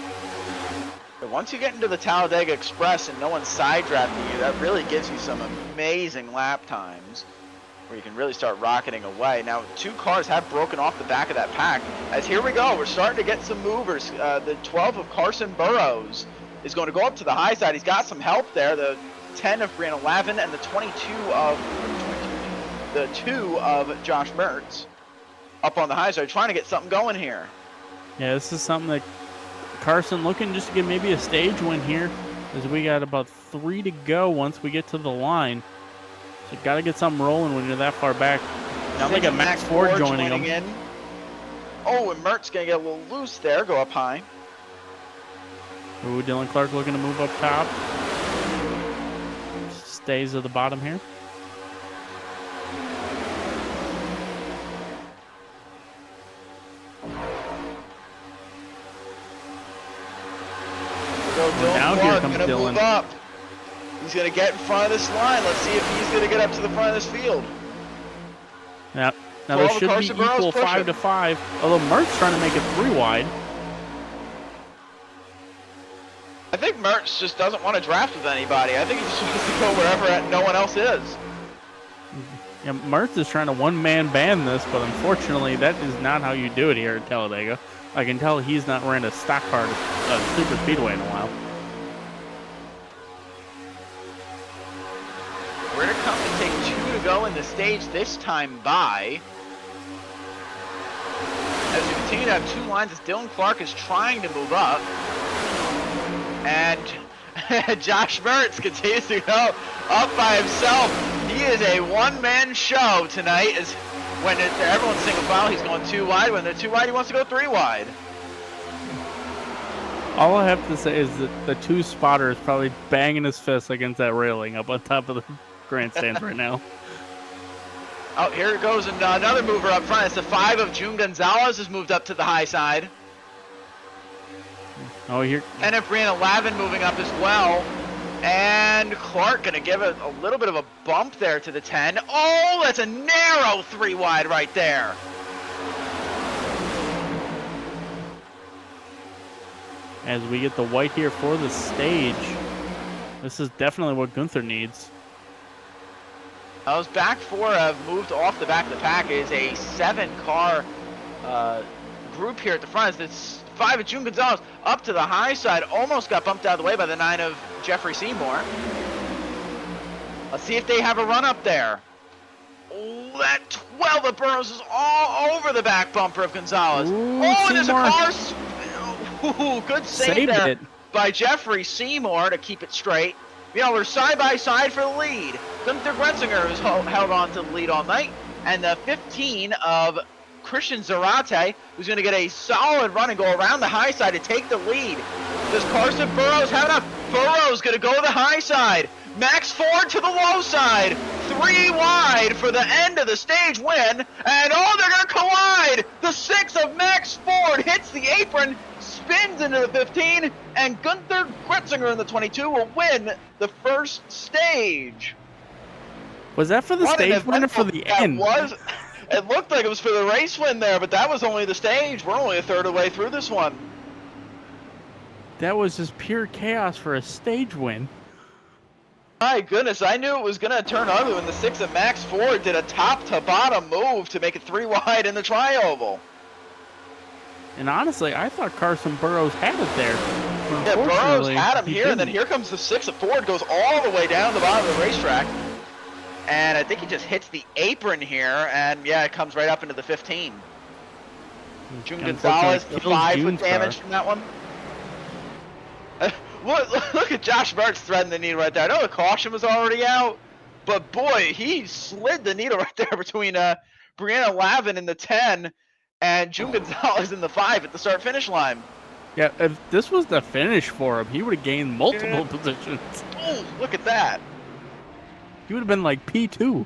But once you get into the Talladega Express and no one's side drafting you, that really gives you some amazing lap times where you can really start rocketing away. Now, 2 cars have broken off the back of that pack. As here we go, we're starting to get some movers. The 12 of Carson Burrows is going to go up to the high side. He's got some help there. The 10 of Brianna Lavin and the 2 of Josh Mertz up on the high side, trying to get something going here. Yeah, this is something that Carson looking just to get maybe a stage win here, as we got about 3 to go once we get to the line. So got to get something rolling when you're that far back. Now they got Max Ford joining them. In. Oh, and Mertz gonna get a little loose there, go up high. Ooh, Dylan Clark looking to move up top. Stays at the bottom here. Now here comes Dylan. Move up. He's going to get in front of this line. Let's see if he's going to get up to the front of this field. Now there should be equal 5 to 5. Although Mertz trying to make it 3 wide. I think Mertz just doesn't want to draft with anybody. I think he just wants to go wherever no one else is. Yeah, Mertz is trying to one-man band this, but unfortunately that is not how you do it here at Talladega. I can tell he's not ran a stock car super speedway in a while. We're going to come and take 2 to go in the stage this time by. As we continue to have 2 lines as Dylan Clark is trying to move up. And Josh Mertz continues to go up by himself. He is a one-man show tonight. As when everyone's single file, he's going 2 wide. When they're 2 wide, he wants to go 3 wide. All I have to say is that the 2 spotter is probably banging his fist against that railing up on top of the grandstands right now. Oh, here goes another mover up front. It's the 5 of June Gonzalez has moved up to the high side. Oh, here. And if Brianna Lavin moving up as well. And Clark going to give it a little bit of a bump there to the 10. Oh, that's a narrow 3 wide right there. As we get the white here for the stage. This is definitely what Gunther needs. Those back 4 have moved off the back of the pack. It is a 7-car group here at the front. It's 5 of June Gonzalez up to the high side. Almost got bumped out of the way by the 9 of Jeffrey Seymour. Let's see if they have a run up there. Oh, that 12 of Burrows is all over the back bumper of Gonzalez. Ooh, oh, and there's a Seymour. car. Ooh, good save Saved there it. by Jeffrey Seymour to keep it straight. You know, we're side by side for the lead. Gunther Gretzinger has held on to the lead all night. And the 15 of Christian Zarate, who's going to get a solid run and go around the high side to take the lead. Does Carson Burrows have enough? Burrows going to go to the high side. Max Ford to the low side. 3 wide for the end of the stage win. And oh, they're going to collide. The 6 of Max Ford hits the apron, spins into the 15, and Gunther Gretzinger in the 22 will win the first stage. Was that for the stage win or for the end? It looked like it was for the race win there, but that was only the stage. We're only a third of the way through this one. That was just pure chaos for a stage win. My goodness, I knew it was going to turn ugly when the 6 of Max Ford did a top-to-bottom move to make it 3 wide in the tri-oval. And honestly, I thought Carson Burrows had it there. Yeah, Burrows Unfortunately, had him he here, and then didn't. here comes the 6 of Ford, goes all the way down the bottom of the racetrack. And I think he just hits the apron here, and yeah, it comes right up into the 15. June Gonzalez, the Kills 5 June's with damage car. from that one. Look at Josh Burks threading the needle right there. I know the caution was already out, but boy, he slid the needle right there between Brianna Lavin in the 10 and June Gonzalez in the 5 at the start-finish line. Yeah, if this was the finish for him, he would have gained multiple positions. Oh, look at that. He would have been like P2.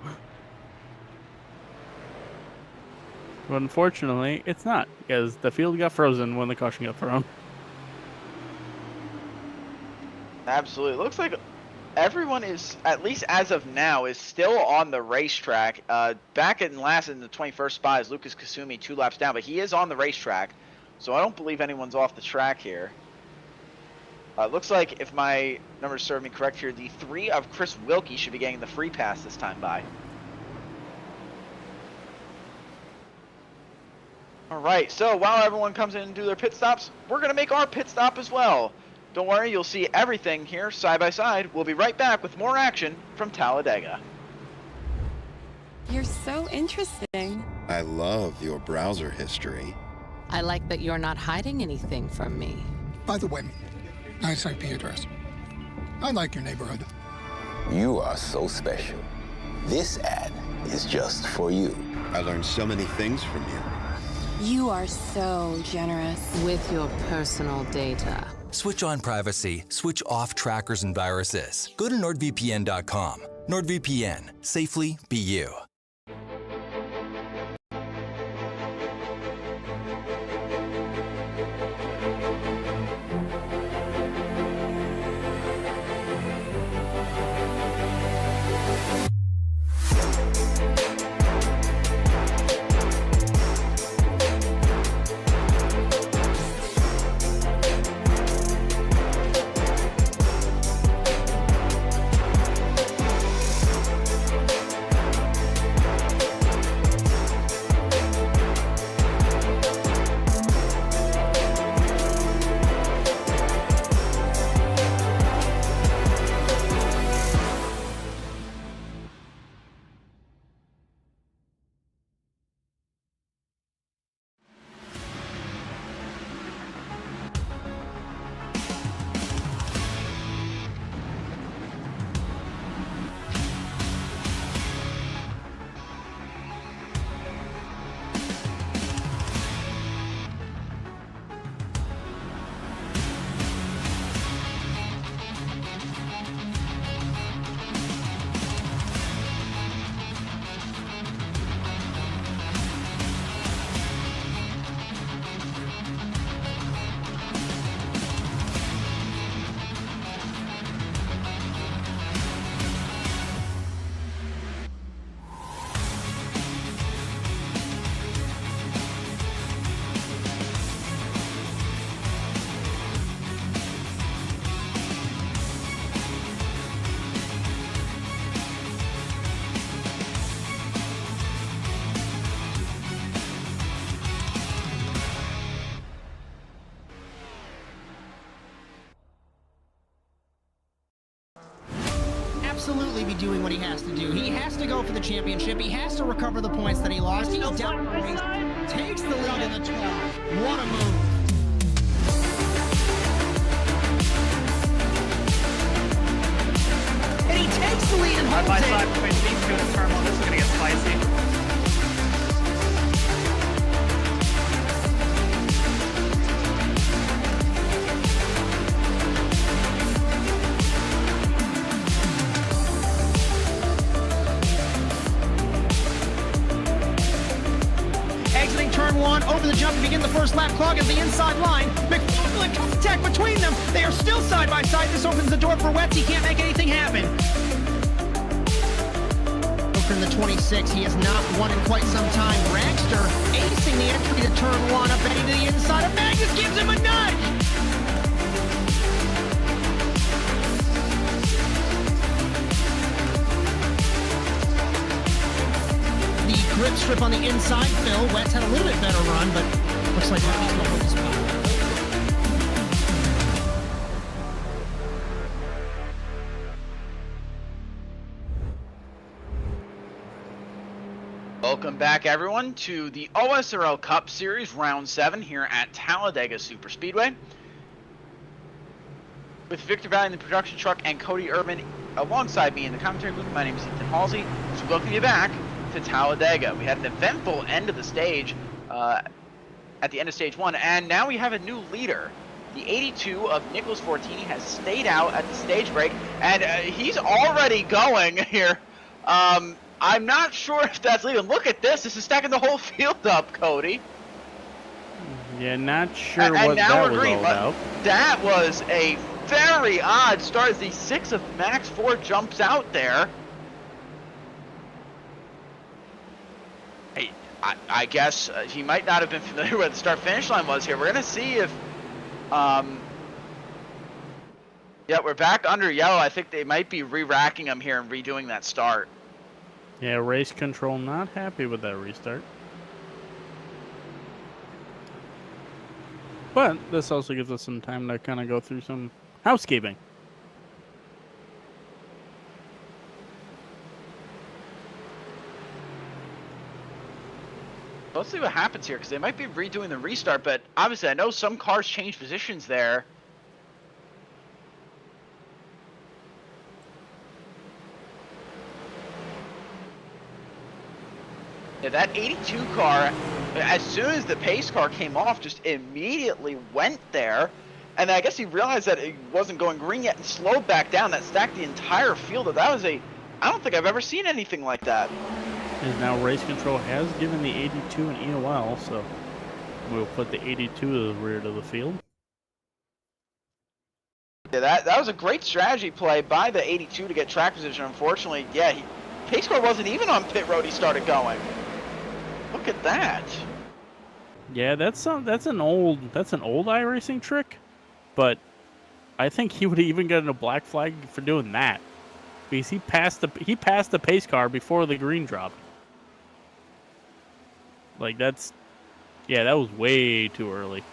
But unfortunately, it's not, because the field got frozen when the caution got thrown. Absolutely. Looks like everyone is, at least as of now, is still on the racetrack. Back in last in the 21st spot is Lucas Kasumi, 2 laps down, but he is on the racetrack. So I don't believe anyone's off the track here. Looks like, if my numbers serve me correct here, the 3 of Chris Wilkie should be getting the free pass this time by. All right, so while everyone comes in and do their pit stops, we're going to make our pit stop as well. Don't worry, you'll see everything here side by side. We'll be right back with more action from Talladega. You're so interesting. I love your browser history. I like that you're not hiding anything from me. By the way, nice IP address. I like your neighborhood. You are so special. This ad is just for you. I learned so many things from you. You are so generous. With your personal data. Switch on privacy, switch off trackers and viruses. Go to nordvpn.com. NordVPN. Safely be you. Absolutely be doing what he has to do. He has to go for the championship. He has to recover the points that he lost. He's down the race, takes the lead in the 12. What a move. And he takes the lead and holds Side by side between these two in the turn one. This is going to get spicy. Turn one, over the jump to begin the first lap clock at the inside line. McLaughlin contact between them. They are still side by side. This opens the door for Wetz. He can't make anything happen. From the 26, he has not won in quite some time. Dragster acing the entry to turn one, up heading to the inside of Magnus, gives him a nudge. Grip strip on the inside, Phil. Wetz had a little bit better run, but looks like he's going to hold his spot. Welcome back, everyone, to the OSRL Cup Series Round 7 here at Talladega Superspeedway. With Victor Vallee in the production truck and Cody Erdmann alongside me in the commentary booth, my name is Ethan Halsey. So welcome you back to Talladega. We had an eventful end of the stage at the end of Stage 1, and now we have a new leader. The 82 of Nicholas Fortini has stayed out at the stage break, and he's already going here. I'm not sure if that's legal. Look at this. This is stacking the whole field up, Cody. Yeah, not sure what that was all about. That was a very odd start as the 6 of Max 4 jumps out there. Hey, I guess he might not have been familiar with the start-finish line was here. We're going to see if... yeah, we're back under yellow. I think they might be re-racking him here and redoing that start. Yeah, race control not happy with that restart. But this also gives us some time to kind of go through some housekeeping. Let's see what happens here, because they might be redoing the restart, but obviously I know some cars change positions there. Yeah, that 82 car, as soon as the pace car came off, just immediately went there. And I guess he realized that it wasn't going green yet and slowed back down. That stacked the entire field. That was I don't think I've ever seen anything like that. And now race control has given the 82 an EOL, so we'll put the 82 to the rear of the field. Yeah, that was a great strategy play by the 82 to get track position. Unfortunately, yeah, pace car wasn't even on pit road. He started going. Look at that. Yeah, that's an old iRacing trick, but I think he would have even gotten a black flag for doing that because he passed the pace car before the green dropped. Like that was way too early.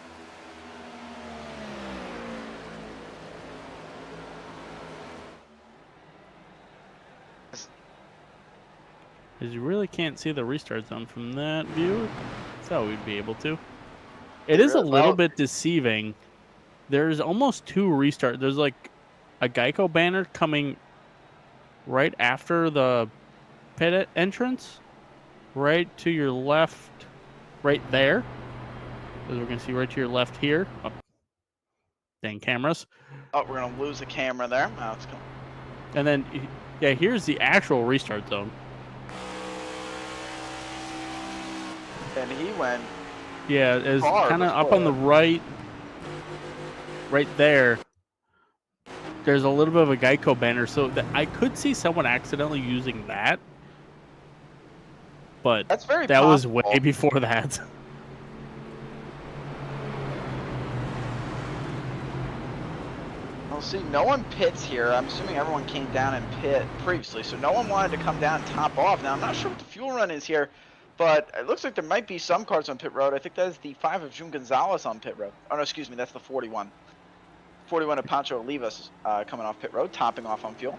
Because you really can't see the restart zone from that view. Thought we'd be able to. It is a little bit deceiving. There's almost two restarts. There's like a Geico banner coming right after the pit entrance, right to your left, right there. As we're gonna see right to your left here. Oh, dang cameras. Oh, we're gonna lose a camera there. Oh, it's cool. And then, yeah, here's the actual restart zone. And he went. Yeah, it's kind of up on the right there. There's a little bit of a Geico banner, so I could see someone accidentally using that. But that's very that possible. was way before that. Well, see, no one pits here. I'm assuming everyone came down and pit previously, so no one wanted to come down and top off. Now, I'm not sure what the fuel run is here, but it looks like there might be some cars on pit road. I think that is the 5 of June Gonzalez on pit road. Oh, no, excuse me, that's the 41. 41 of Pancho Olivas coming off pit road, topping off on fuel.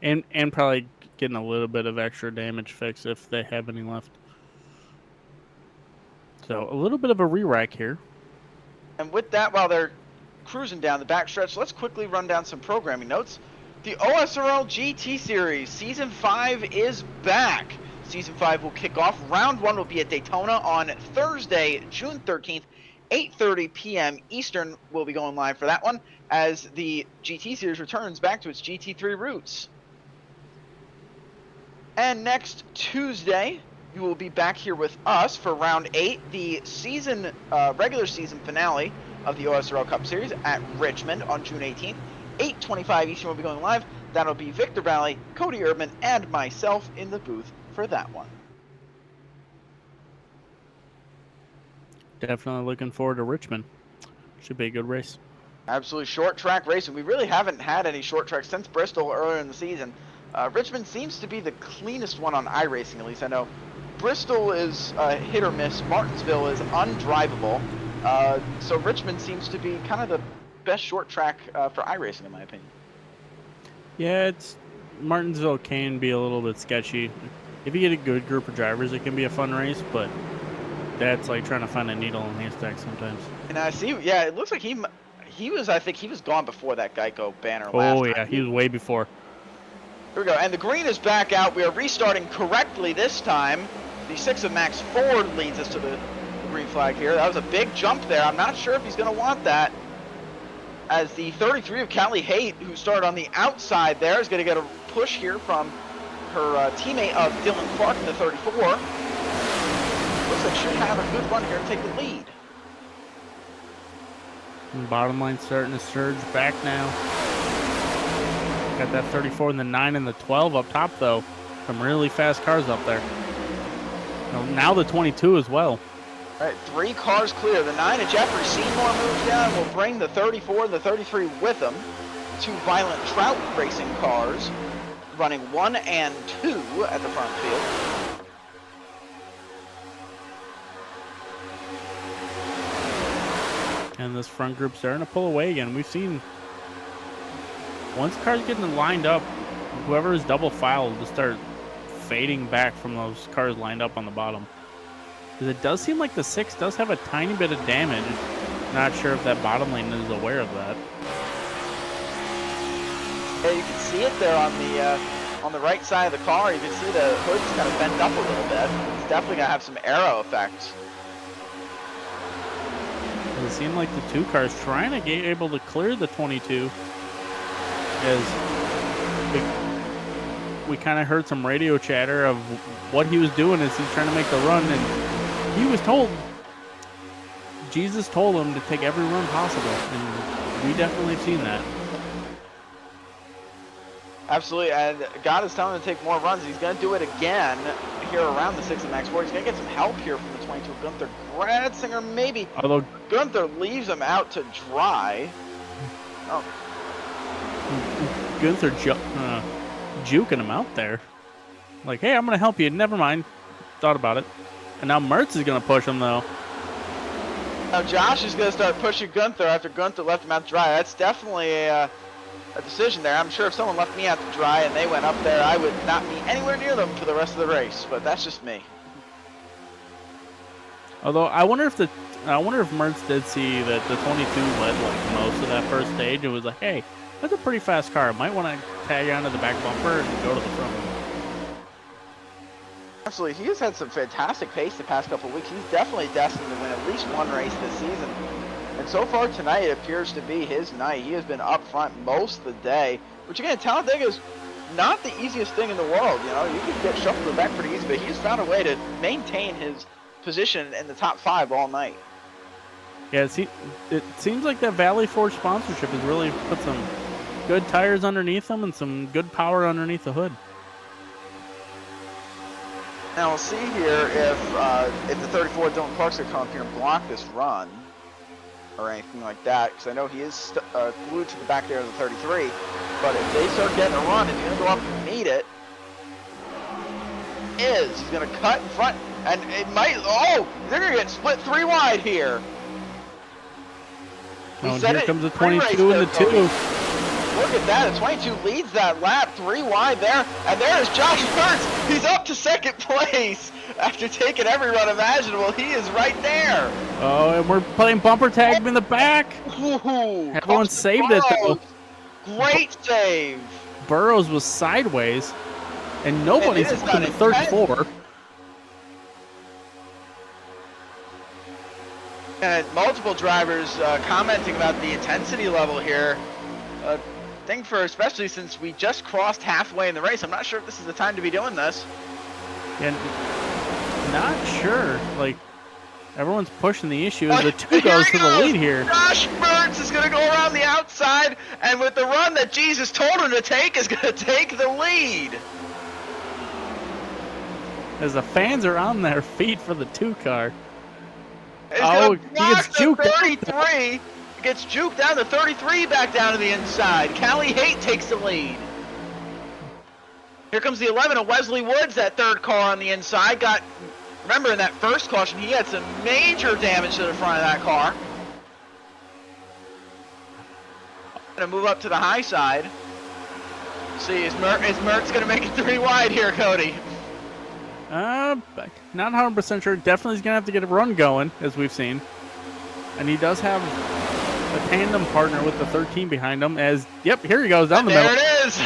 And probably getting a little bit of extra damage fix if they have any left. So a little bit of a re-rack here. And with that, while they're cruising down the backstretch, let's quickly run down some programming notes. The OSRL GT Series Season 5 is back. Season 5 will kick off. Round 1 will be at Daytona on Thursday, June 13th, 8:30 p.m. Eastern. We'll be going live for that one as the GT Series returns back to its GT3 roots. And next Tuesday, you will be back here with us for Round 8, the regular season finale of the OSRL Cup Series at Richmond on June 18th. 8:25 Eastern will be going live. That'll be Victor Vallee, Cody Erdmann, and myself in the booth for that one. Definitely looking forward to Richmond. Should be a good race. Absolutely short track racing. We really haven't had any short tracks since Bristol earlier in the season. Richmond seems to be the cleanest one on iRacing, at least. I know Bristol is hit or miss. Martinsville is undrivable. So Richmond seems to be kind of the best short track for iRacing, in my opinion. Yeah, Martinsville can be a little bit sketchy. if you get a good group of drivers, it can be a fun race, but that's like trying to find a needle in a haystack sometimes. And I see, yeah, it looks like he was, I think he was gone before that Geico banner last Oh, time. yeah, he was way before. Here we go, and the green is back out. We are restarting correctly this time. The 6 of Max Ford leads us to the green flag here. That was a big jump there. I'm not sure if he's going to want that, as the 33 of Callie Haight, who started on the outside there, is going to get a push here from her teammate of Dylan Clark in the 34. Looks like she'll have a good run here and take the lead. And bottom line starting to surge back now. Got that 34 and the 9 and the 12 up top, though. Some really fast cars up there. Now the 22 as well. All right, 3 cars clear. The 9 of Jeffrey Seymour moves down, will bring the 34 and the 33 with him. 2 Violent Trout racing cars, running 1 and 2 at the front field. And this front group starting to pull away again. We've seen, once cars getting lined up, whoever is double file will just start fading back from those cars lined up on the bottom. Because it does seem like the 6 does have a tiny bit of damage. Not sure if that bottom lane is aware of that. Yeah, you can see it there on the right side of the car. You can see the hood's kind of bent up a little bit. It's definitely gonna have some aero effects. It seemed like the 2 cars trying to get able to clear the 22. As we kind of heard some radio chatter of what he was doing as he's trying to make the run, and he was told, Jesus told him to take every run possible, and we definitely have seen that. Absolutely, and God is telling him to take more runs. He's going to do it again here around the 6 of Max Ford. He's going to get some help here from the 22 Gunther Gradsinger, maybe. Although Gunther leaves him out to dry. Oh. Gunther juking him out there. Like, hey, I'm going to help you. Never mind. Thought about it. And now Mertz is going to push him, though. Now Josh is going to start pushing Gunther after Gunther left him out to dry. That's definitely a decision there. I'm sure if someone left me out to dry and they went up there, I would not be anywhere near them for the rest of the race. But that's just me. Although I wonder if Mertz did see that the 22 led like most of that first stage. It was like, hey, that's a pretty fast car. Might want to tag onto the back bumper and go to the front. Absolutely, he has had some fantastic pace the past couple of weeks. He's definitely destined to win at least one race this season. And so far tonight, it appears to be his night. He has been up front most of the day, which again, Talladega is not the easiest thing in the world. You know, you can get shuffled to the back pretty easy, but he's found a way to maintain his position in the top 5 all night. Yeah, it seems like that Vallee Forge sponsorship has really put some good tires underneath them and some good power underneath the hood. Now we'll see here if the 34 Dylan Clark's gonna come up here and block this run or anything like that, because I know he is glued to the back there of the 33. But if they start getting a run and he's gonna go up and meet it, he's gonna cut in front, and it might. Oh, they're gonna get split 3 wide here. Oh, and here comes the 22 and the 2. Look at that, the 22 leads that lap, 3 wide there, and there's Josh Mertz. He's up to 2nd place after taking every run imaginable. He is right there. Oh, and we're playing bumper tag in the back. Ooh, everyone saved it, though. Great save. Burrows was sideways, and nobody's in the 34. And multiple drivers commenting about the intensity level here. Thing for, especially since we just crossed halfway in the race. I'm not sure if this is the time to be doing this. Yeah, not sure. Like, everyone's pushing the issue. The 2 goes to the lead here. Josh Mertz is going to go around the outside, and with the run that Jesus told him to take, is going to take the lead. As the fans are on their feet for the 2 car. He gets juked. 33 gets juked down to 33 back down to the inside. Callie Haight takes the lead. Here comes the 11 of Wesley Woods, that 3rd car on the inside. Remember in that first caution, he had some major damage to the front of that car. Gonna move up to the high side. See, is Mertz gonna make it 3 wide here, Cody? Not 100% sure. Definitely is going to have to get a run going, as we've seen. And he does have a tandem partner with the 13 behind him as, yep, here he goes down the middle. There it is!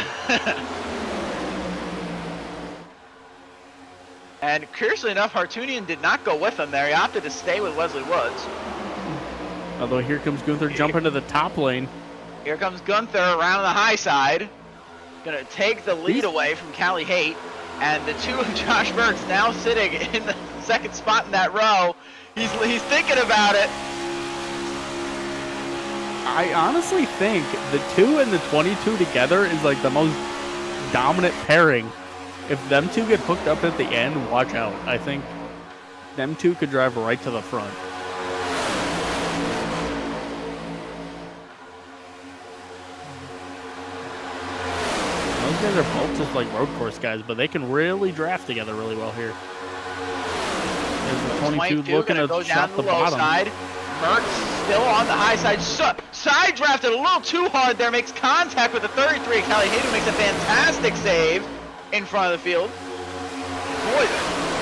And curiously enough, Hartunian did not go with him there. He opted to stay with Wesley Woods. Although here comes Gunther jumping to the top lane. Here comes Gunther around the high side. Gonna take the lead away from Callie Haight. And the two of Josh Mertz now sitting in the second spot in that row. He's thinking about it. I honestly think the 2 and the 22 together is like the most dominant pairing. If them two get hooked up at the end, watch out. I think them two could drive right to the front. Those guys are both just like road course guys, but they can really draft together really well here. There's the 22 looking to shot the bottom. Side. Mertz still on the high side. Side drafted a little too hard there. Makes contact with the 33. Callie Hayden makes a fantastic save in front of the field. Boy,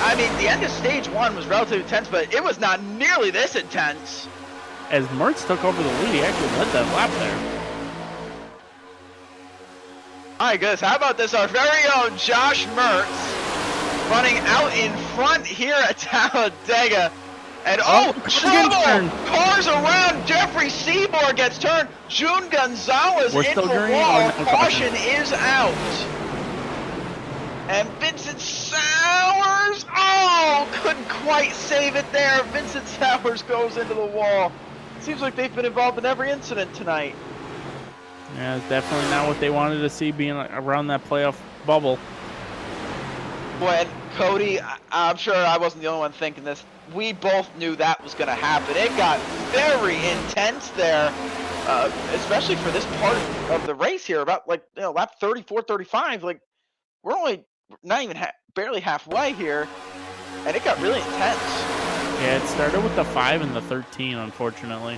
I mean, the end of stage 1 was relatively intense, but it was not nearly this intense. As Mertz took over the lead, he actually led that lap there. All right, guys, how about this? Our very own Josh Mertz running out in front here at Talladega. And trouble! Cars around. Jeffrey Seymour gets turned. June Gonzalez into the wall. Caution is out. And Vincent Sowers, couldn't quite save it there. Vincent Sowers goes into the wall. Seems like they've been involved in every incident tonight. Yeah, it's definitely not what they wanted to see being around that playoff bubble. Boy, and Cody, I'm sure I wasn't the only one thinking this. We both knew that was going to happen. It got very intense there, especially for this part of the race here. About lap 34, 35. Like, we're only not even barely halfway here, and it got really intense. Yeah, it started with the 5 and the 13, unfortunately.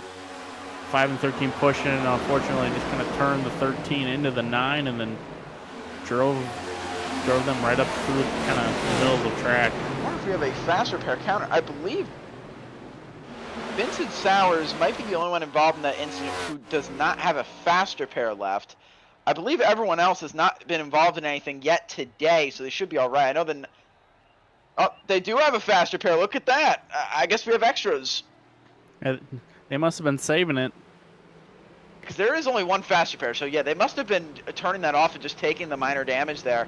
5 and 13 pushing, and unfortunately just kind of turned the 13 into the 9 and then drove them right up through kind of the middle of the track. I wonder if we have a fast repair counter. I believe Vincent Sowers might be the only one involved in that incident who does not have a fast repair left. I believe everyone else has not been involved in anything yet today, so they should be all right. I know they do have a fast repair. Look at that. I guess we have extras. They must have been saving it. Because there is only one fast repair, so yeah, they must have been turning that off and just taking the minor damage there.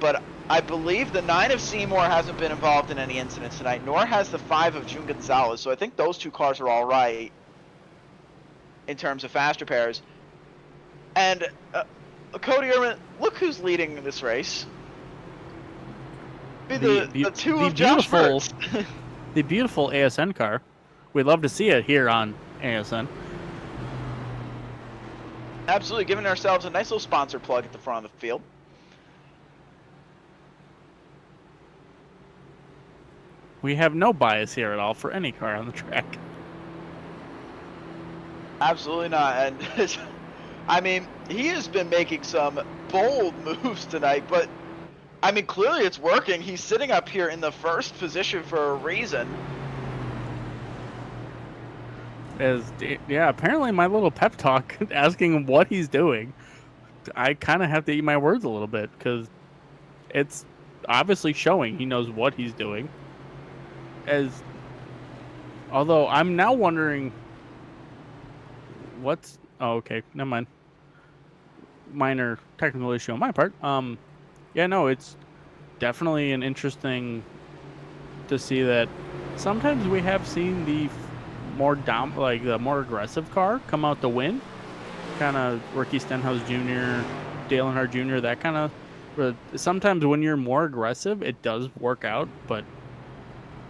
But I believe the 9 of Seymour hasn't been involved in any incidents tonight, nor has the 5 of June Gonzalez. So I think those two cars are all right in terms of fast repairs. And Cody Erdmann, look who's leading this race. The two of Josh Mertz. The beautiful ASN car. We'd love to see it here on ASN. Absolutely, giving ourselves a nice little sponsor plug at the front of the field. We have no bias here at all for any car on the track. Absolutely not. And I mean, he has been making some bold moves tonight, but I mean, clearly it's working. He's sitting up here in the first position for a reason. Yeah, apparently my little pep talk asking him what he's doing, I kind of have to eat my words a little bit because it's obviously showing he knows what he's doing. Although I'm now wondering okay, never mind. Minor technical issue on my part. Yeah, no, it's definitely an interesting to see that sometimes we have seen the more the more aggressive car come out to win. Kind of Ricky Stenhouse Jr., Dale Earnhardt Jr., that kind of. Sometimes when you're more aggressive, it does work out, but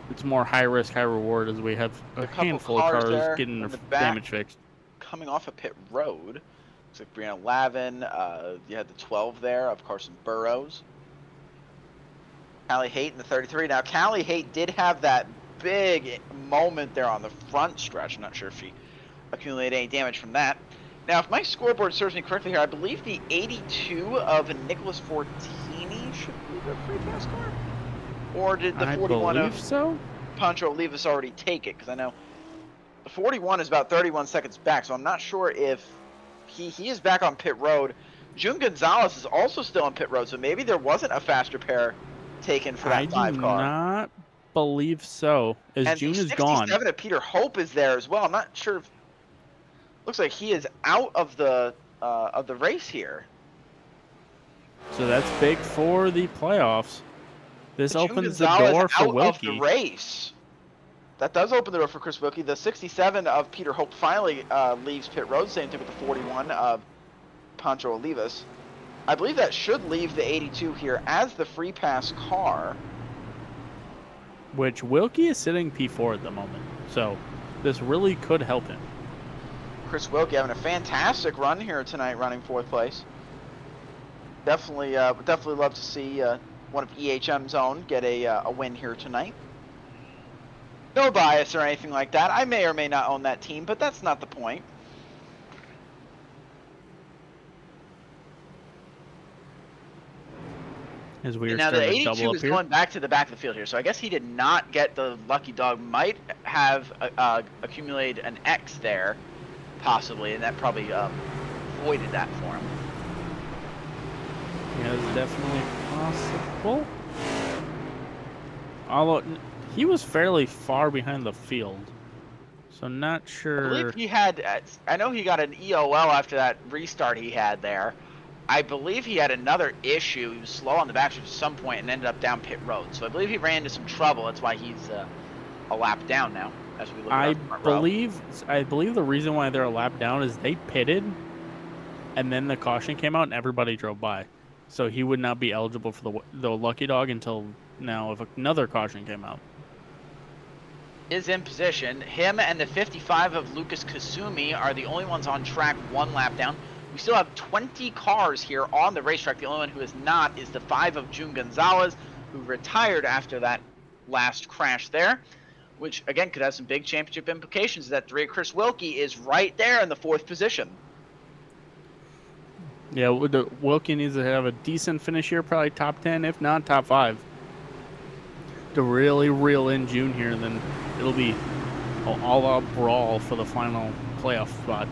it's more high risk, high reward as we have a handful of cars getting their damage fixed. Coming off of pit road, looks like Brianna Lavin. You had the 12 there of Carson Burrows. Callie Haight in the 33. Now, Callie Haight did have that big moment there on the front stretch. I'm not sure if she accumulated any damage from that. Now, if my scoreboard serves me correctly here, I believe the 82 of Nicholas Fortini should be the free pass car. Or did the I 41 believe of so. Pancho Olivas already take it? Because I know the 41 is about 31 seconds back, so I'm not sure if he is back on pit road. June Gonzalez is also still on pit road, so maybe there wasn't a faster pair taken for that I 5 do car. not believe so, as And June the is 67 gone. of Peter Hope is there as well. I'm not sure if looks like he is out of the race here. So that's big for the playoffs. This June opens the Gonzalez door for out of the Wilkie. race. That does open the door for Chris Wilkie. The 67 of Peter Hope finally leaves pit road. Same thing with the 41 of Pancho Olivas. I believe that should leave the 82 here as the free pass car. Which Wilkie is sitting P4 at the moment. So this really could help him. Chris Wilkie having a fantastic run here tonight, running 4th place. Definitely love to see one of EHM's own get a win here tonight. No bias or anything like that. I may or may not own that team, but that's not the point. As we are Now the starting to 82 double is up here. going back to the back of the field here, so I guess he did not get the lucky dog. Might have accumulated an X there, possibly, and that probably voided that for him. Yeah, it's definitely possible. Although he was fairly far behind the field, so not I sure. believe he had. I know he got an EOL after that restart he had there. I believe he had another issue. He was slow on the backstretch at some point and ended up down pit road. So I believe he ran into some trouble. That's why he's a lap down now. As we look I at the front row. believe the reason why they're a lap down is they pitted, and then the caution came out and everybody drove by, so he would not be eligible for the lucky dog until now if another caution came out. Is in position. Him and the 55 of Lucas Kasumi are the only ones on track 1 lap down. We still have 20 cars here on the racetrack. The only one who is not is the 5 of June Gonzalez, who retired after that last crash there, which, again, could have some big championship implications. That 3 of Chris Wilkie is right there in the 4th position. Yeah, Wilkie needs to have a decent finish here, probably top 10, if not top 5. To really reel in June here, and then it'll be an all-out brawl for the final playoff spot.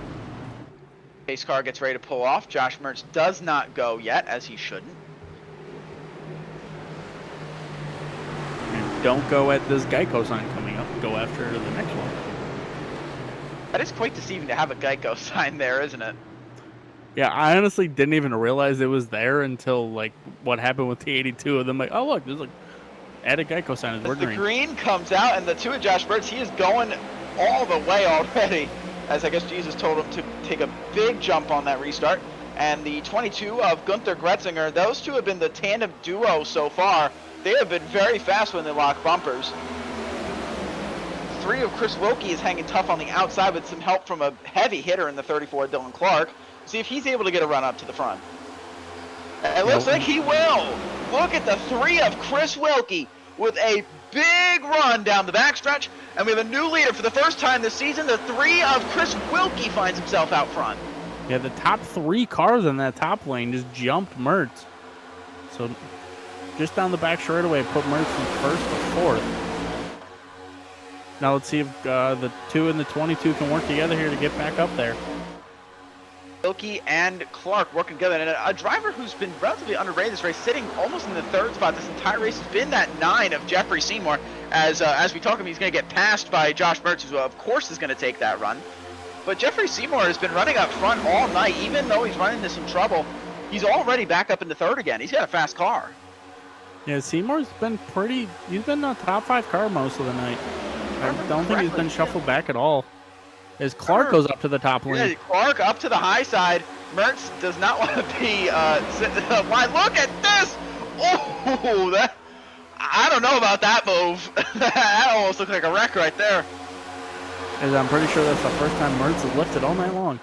Pace car gets ready to pull off. Josh Mertz does not go yet, as he shouldn't. And don't go at this Geico sign coming up. Go after the next one. That is quite deceiving to have a Geico sign there, isn't it? Yeah, I honestly didn't even realize it was there until, like, what happened with the 82 of them. Like, oh, look, there's, like, add a Geico sign. As the green comes out, and the 2 of Josh Mertz, he is going all the way already. As I guess Jesus told him to take a big jump on that restart. And the 22 of Gunther Gretzinger, those two have been the tandem duo so far. They have been very fast when they lock bumpers. 3 of Chris Wilkie is hanging tough on the outside with some help from a heavy hitter in the 34, Dylan Clark. See if he's able to get a run up to the front. It looks like he will. Look at the 3 of Chris Wilkie with a big run down the backstretch, and we have a new leader for the first time this season. The 3 of Chris Wilkie finds himself out front. Yeah, the top 3 cars in that top lane just jumped Mertz. So just down the back straightaway, put Mertz from 1st to 4th. Now let's see if the 2 and the 22 can work together here to get back up there. Wilkie and Clark working together, and a driver who's been relatively underrated this race, sitting almost in the 3rd spot this entire race, has been that 9 of Jeffrey Seymour. As we talk to him, he's going to get passed by Josh Mertz, who of course is going to take that run. But Jeffrey Seymour has been running up front all night, even though he's running into some trouble. He's already back up in the 3rd again. He's got a fast car. Yeah, Seymour's been he's been a top 5 car most of the night. I don't think he's been shuffled back at all. As Clark goes up to the top lane. Yeah, Clark up to the high side. Mertz does not want to be wide. Look at this! Oh, that, I don't know about that move. That almost looked like a wreck right there. As I'm pretty sure that's the first time Mertz has lifted all night long.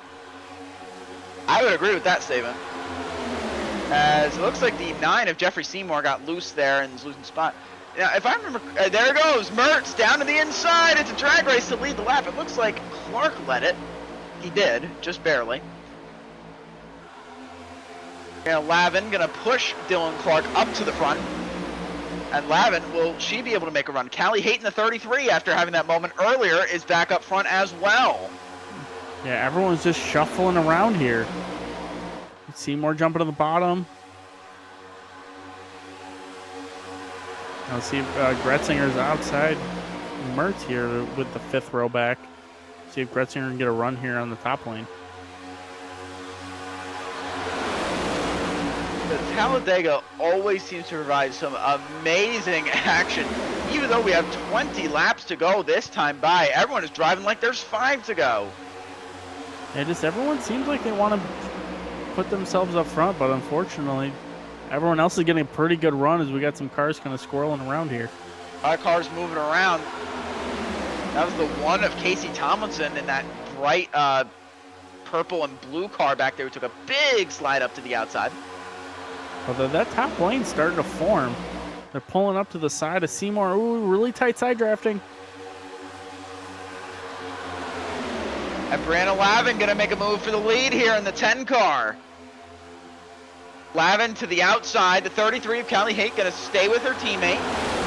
I would agree with that statement. As it looks like the 9 of Jeffrey Seymour got loose there and is losing spot. Now, if I remember, there goes Mertz down to the inside. It's a drag race to lead the lap. It looks like Clark led it. He did, just barely. Lavin gonna push Dylan Clark up to the front. And Lavin, will she be able to make a run? Callie Haight in the 33, after having that moment earlier, is back up front as well. Yeah, everyone's just shuffling around here. Seymour jumping to the bottom. I'll see if Gretzinger's outside Mertz here with the 5th row back. See if Gretzinger can get a run here on the top lane. The Talladega always seems to provide some amazing action. Even though we have 20 laps to go this time by, everyone is driving like there's 5 to go. Yeah, just everyone seems like they want to put themselves up front, but unfortunately, everyone else is getting a pretty good run as we got some cars kind of squirreling around here. Our cars moving around. That was the one of Casey Tomlinson in that bright purple and blue car back there who took a big slide up to the outside. Although that top lane's starting to form. They're pulling up to the side of Seymour. Ooh, really tight side drafting. And Brianna Lavin going to make a move for the lead here in the 10 car. Lavin to the outside. The 33 of Callie Haight going to stay with her teammate.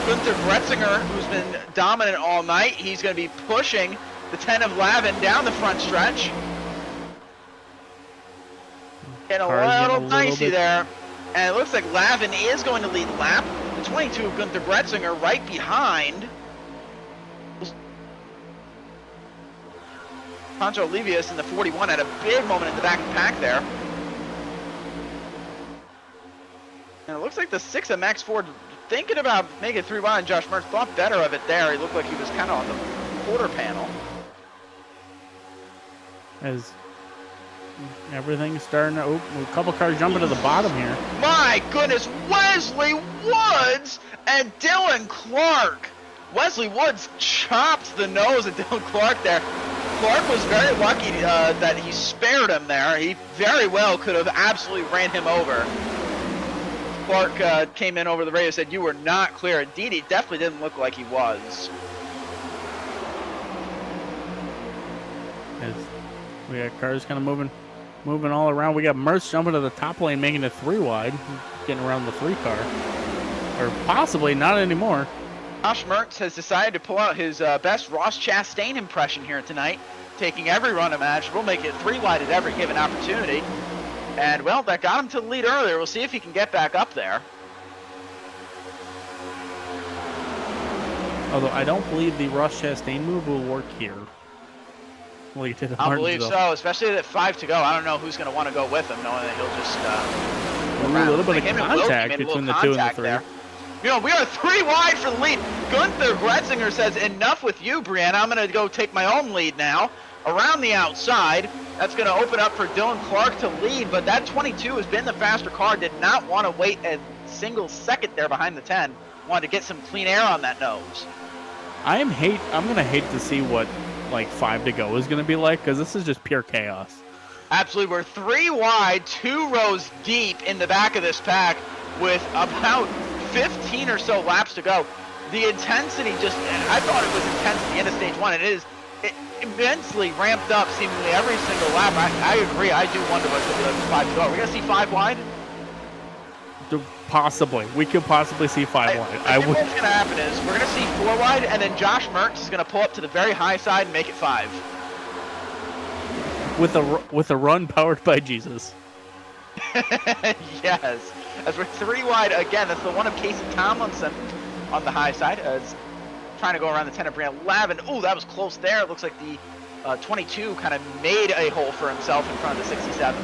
Gunther Gretzinger, who's been dominant all night, he's going to be pushing the 10 of Lavin down the front stretch. Getting a little dicey there. And it looks like Lavin is going to lead lap. The 22 of Gunther Gretzinger right behind. Pancho Olivius in the 41 had a big moment in the back of the pack there. And it looks like the 6 of Max Ford thinking about making it 3 wide, and Josh Mertz thought better of it there. He looked like he was kind of on the quarter panel. As everything's starting to, a couple cars jumping to the bottom here. My goodness, Wesley Woods and Dylan Clark. Wesley Woods chopped the nose of Dylan Clark there. Clark was very lucky that he spared him there. He very well could have absolutely ran him over. Clark came in over the radio and said, "You were not clear." Indeed, he definitely didn't look like he was. As we got cars kind of moving all around. We got Mertz jumping to the top lane, making it 3 wide, getting around the 3 car. Or possibly not anymore. Josh Mertz has decided to pull out his best Ross Chastain impression here tonight, taking every run imaginable, making it 3 wide at every given opportunity. And, well, that got him to the lead earlier. We'll see if he can get back up there. Although I don't believe the Ross Chastain move will work here. Well, he did I believe so, especially at 5 to go. I don't know who's going to want to go with him, knowing that he'll just a little bit of contact between the 2 and the 3. There. You know, we are 3 wide for the lead. Gunther Gretzinger says, "Enough with you, Brianna. I'm going to go take my own lead now." Around the outside, that's going to open up for Dylan Clark to lead, but that 22 has been the faster car. Did not want to wait a single second there behind the 10. Wanted to get some clean air on that nose. I'm going to hate to see what like 5 to go is going to be like, because this is just pure chaos. Absolutely. We're 3 wide, 2 rows deep in the back of this pack with about 15 or so laps to go. The intensity I thought it was intense at the end of stage 1. It is immensely ramped up seemingly every single lap. I agree. I do wonder what's going to be like 5 to go. Are we going to see 5 wide? Possibly. We could possibly see 5 wide. I think what's going to happen is we're going to see 4 wide, and then Josh Mertz is going to pull up to the very high side and make it 5. With a run powered by Jesus. Yes. As we're 3 wide again, that's the one of Casey Tomlinson on the high side. As trying to go around the 10 of Brianna Lavin. Ooh, that was close there. It looks like the 22 kind of made a hole for himself in front of the 67.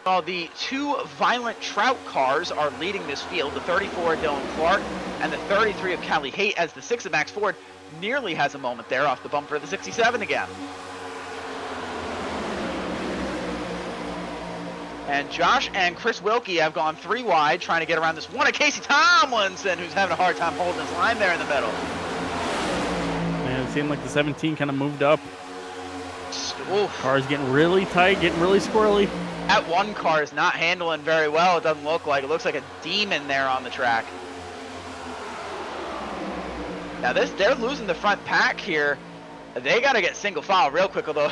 Well, the 2 Violent Trout cars are leading this field. The 34 of Dylan Clark and the 33 of Callie Haight, as the 6 of Max Ford nearly has a moment there off the bumper of the 67 again. And Josh and Chris Wilkie have gone 3 wide, trying to get around this one of Casey Tomlinson, who's having a hard time holding his line there in the middle. Man, it seemed like the 17 kind of moved up. Oof. Car's getting really tight, getting really squirrely. That one car is not handling very well, it doesn't look like. It looks like a demon there on the track. Now they're losing the front pack here. They got to get single file real quick, although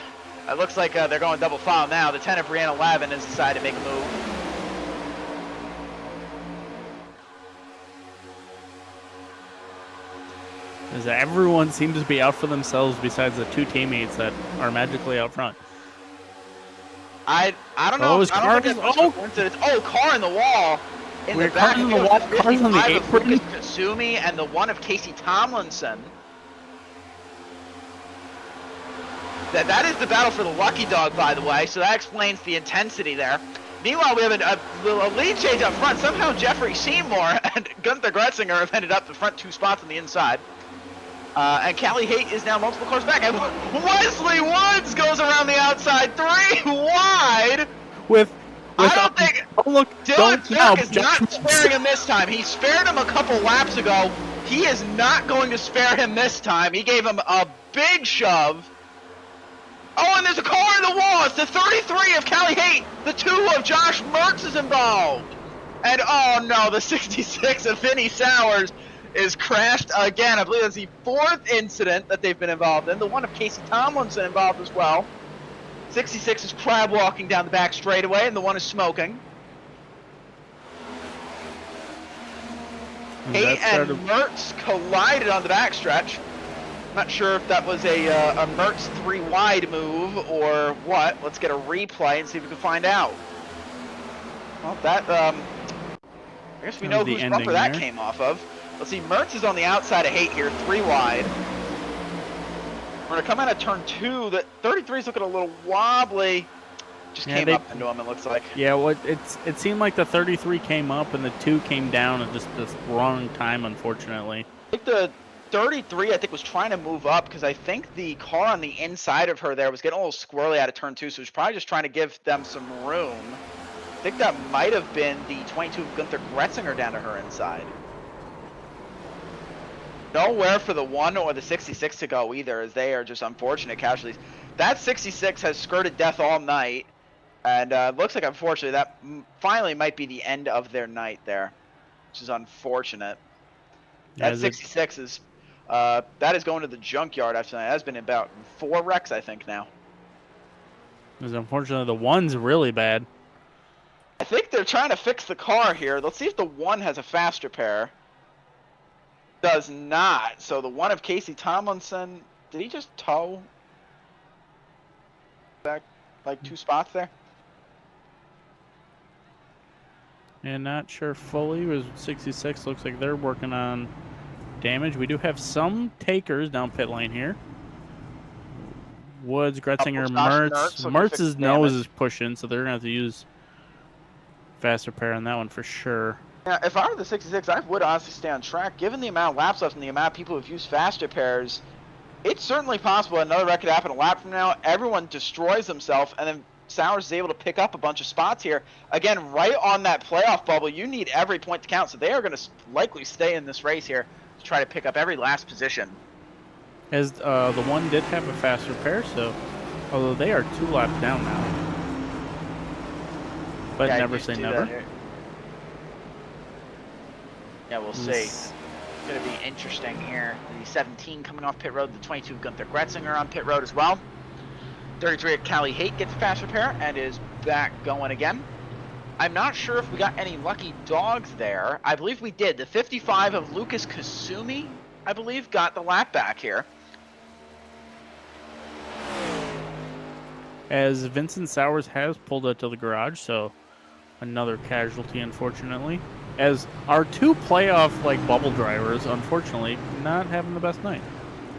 it looks like they're going double file now. The 10 of Brianna Lavin has decided to make a move. As everyone seems to be out for themselves besides the two teammates that are magically out front. I don't know. Oh, I don't think that's much of a coincidence. Oh, car in the wall. In the back. Cars in the wall, cars on the 55 of apron. Lucas Kasumi and the 1 of Casey Tomlinson. That is the battle for the lucky dog, by the way, so that explains the intensity there. Meanwhile, we have a lead change up front. Somehow Jeffrey Seymour and Gunther Gretzinger have ended up the front 2 spots on the inside. And Callie Haight is now multiple cars back. And Wesley Woods goes around the outside, 3 wide. I don't think Dylan Dirk is not sparing him this time. He spared him a couple laps ago. He is not going to spare him this time. He gave him a big shove. Oh, and there's a car in the wall. It's the 33 of Callie Haight. The 2 of Josh Mertz is involved. And oh no, the 66 of Vinny Sowers is crashed again. I believe that's the 4th incident that they've been involved in. The 1 of Casey Tomlinson involved as well. 66 is crab walking down the back straightaway, and the 1 is smoking. Haight and Mertz collided on the backstretch. Not sure if that was a Mertz 3 wide move or what. Let's get a replay and see if we can find out. Well, that I guess we know whose bumper that came off of. Let's see, Mertz is on the outside of Haight here, 3 wide. We're gonna come out of turn 2. The 33 is looking a little wobbly. Just came up into him, it looks like. Yeah, it seemed like the 33 came up and the 2 came down at just the wrong time, unfortunately. I think the 33, was trying to move up because I think the car on the inside of her there was getting a little squirrely out of turn 2, so it was probably just trying to give them some room. I think that might have been the 22 of Gunther Gretzinger down to her inside. Nowhere for the 1 or the 66 to go either, as they are just unfortunate casualties. That 66 has skirted death all night, and looks like, unfortunately, that finally might be the end of their night there, which is unfortunate. That 66 is, that is going to the junkyard after that. That's been about 4 wrecks, I think, now. Because unfortunately, the 1's really bad. I think they're trying to fix the car here. Let's see if the 1 has a fast repair. Does not. So the 1 of Casey Tomlinson, did he just tow back like 2 spots there? And not sure fully. It was 66. Looks like they're working on damage. We do have some takers down pit lane here. Woods, Gretzinger, Mertz. Mertz's nose is pushing, so they're going to have to use fast repair on that one for sure. Yeah, if I were the 66, I would honestly stay on track. Given the amount of laps left and the amount of people who've used fast repairs, it's certainly possible another wreck could happen a lap from now. Everyone destroys themselves, and then Sowers is able to pick up a bunch of spots here. Again, right on that playoff bubble, you need every point to count, so they are going to likely stay in this race here to try to pick up every last position. As the 1 did have a fast repair, so although they are 2 laps down now. But yeah, never say never. Yeah, we'll see. It's going to be interesting here. The 17 coming off pit road, the 22 Gunther Gretzinger on pit road as well. 33 at Callie Haight gets a fast repair and is back going again. I'm not sure if we got any lucky dogs there. I believe we did. The 55 of Lucas Kasumi, I believe, got the lap back here. As Vincent Sowers has pulled out to the garage, so another casualty, unfortunately. As our 2 playoff bubble drivers, unfortunately, not having the best night.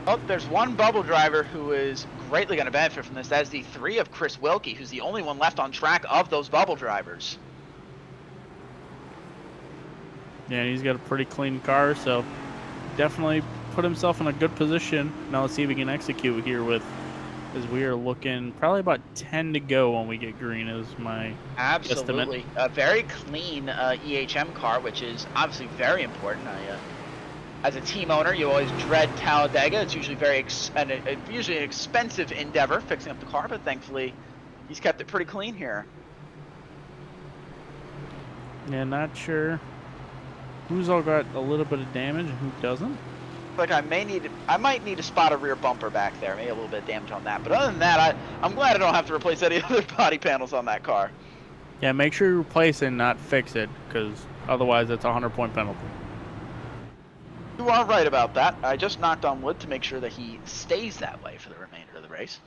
Oh, there's one bubble driver who is greatly going to benefit from this. That is the 3 of Chris Wilkie, who's the only one left on track of those bubble drivers. Yeah, he's got a pretty clean car, so definitely put himself in a good position. Now let's see if we can execute here with, as we are looking probably about 10 to go when we get green is my Absolutely. estimate. A very clean EHM car, which is obviously very important. As a team owner, you always dread Talladega. It's usually usually an expensive endeavor fixing up the car, but thankfully he's kept it pretty clean here. Yeah, not sure who's all got a little bit of damage and who doesn't. Like I might need to spot a rear bumper back there, maybe a little bit of damage on that. But other than that, I'm glad I don't have to replace any other body panels on that car. Yeah, make sure you replace it and not fix it, because otherwise it's a 100-point penalty. You are right about that. I just knocked on wood to make sure that he stays that way for the remainder of the race.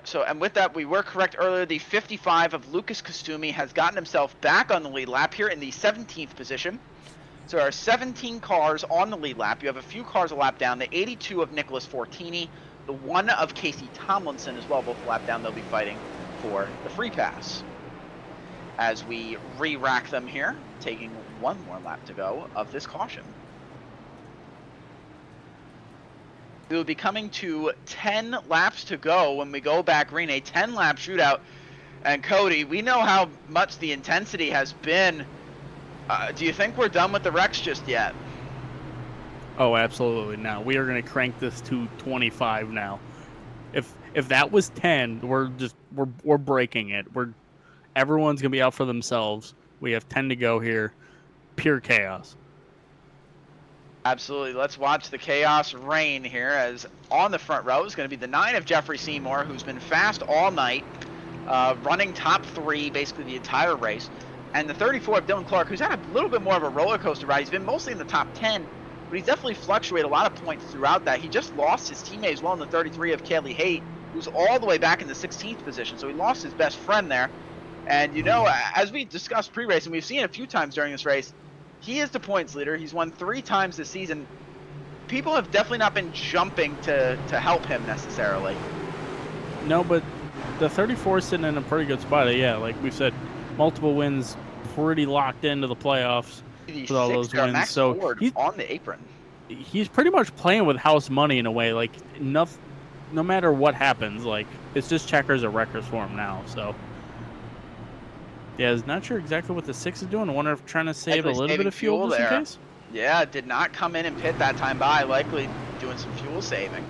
So, and with that, we were correct earlier. The 55 of Lucas Costumi has gotten himself back on the lead lap here in the 17th position. So there are 17 cars on the lead lap. You have a few cars a lap down. The 82 of Nicholas Fortini, the 1 of Casey Tomlinson as well, both a lap down. They'll be fighting for the free pass. As we re-rack them here, taking one more lap to go of this caution. We will be coming to 10 laps to go when we go back green, a 10-lap shootout. And Cody, we know how much the intensity has been. Do you think we're done with the wrecks just yet? Oh, absolutely not. We are going to crank this to 25 now. If that was 10, we're breaking it. Everyone's going to be out for themselves. We have 10 to go here. Pure chaos. Absolutely. Let's watch the chaos reign here, as on the front row is going to be the 9 of Jeffrey Seymour, who's been fast all night, running top 3 basically the entire race. And the 34 of Dylan Clark, who's had a little bit more of a roller coaster ride. He's been mostly in the top 10, but he's definitely fluctuated a lot of points throughout that. He just lost his teammate as well in the 33 of Kelly Haight, who's all the way back in the 16th position. So he lost his best friend there. And, you know, as we discussed pre-race, and we've seen it a few times during this race, he is the points leader. He's won 3 times this season. People have definitely not been jumping to help him necessarily. No, but the 34 is sitting in a pretty good spot. Yeah, like we've said, multiple wins, pretty locked into the playoffs with all those wins. Max So Ford he's on the apron. He's pretty much playing with house money in a way. Like, no matter what happens, like, it's just checkers or wreckers for him now. So, yeah, I'm not sure exactly what the 6 is doing. I wonder if trying to save a little bit of fuel just in case. Yeah, did not come in and pit that time by, likely doing some fuel saving.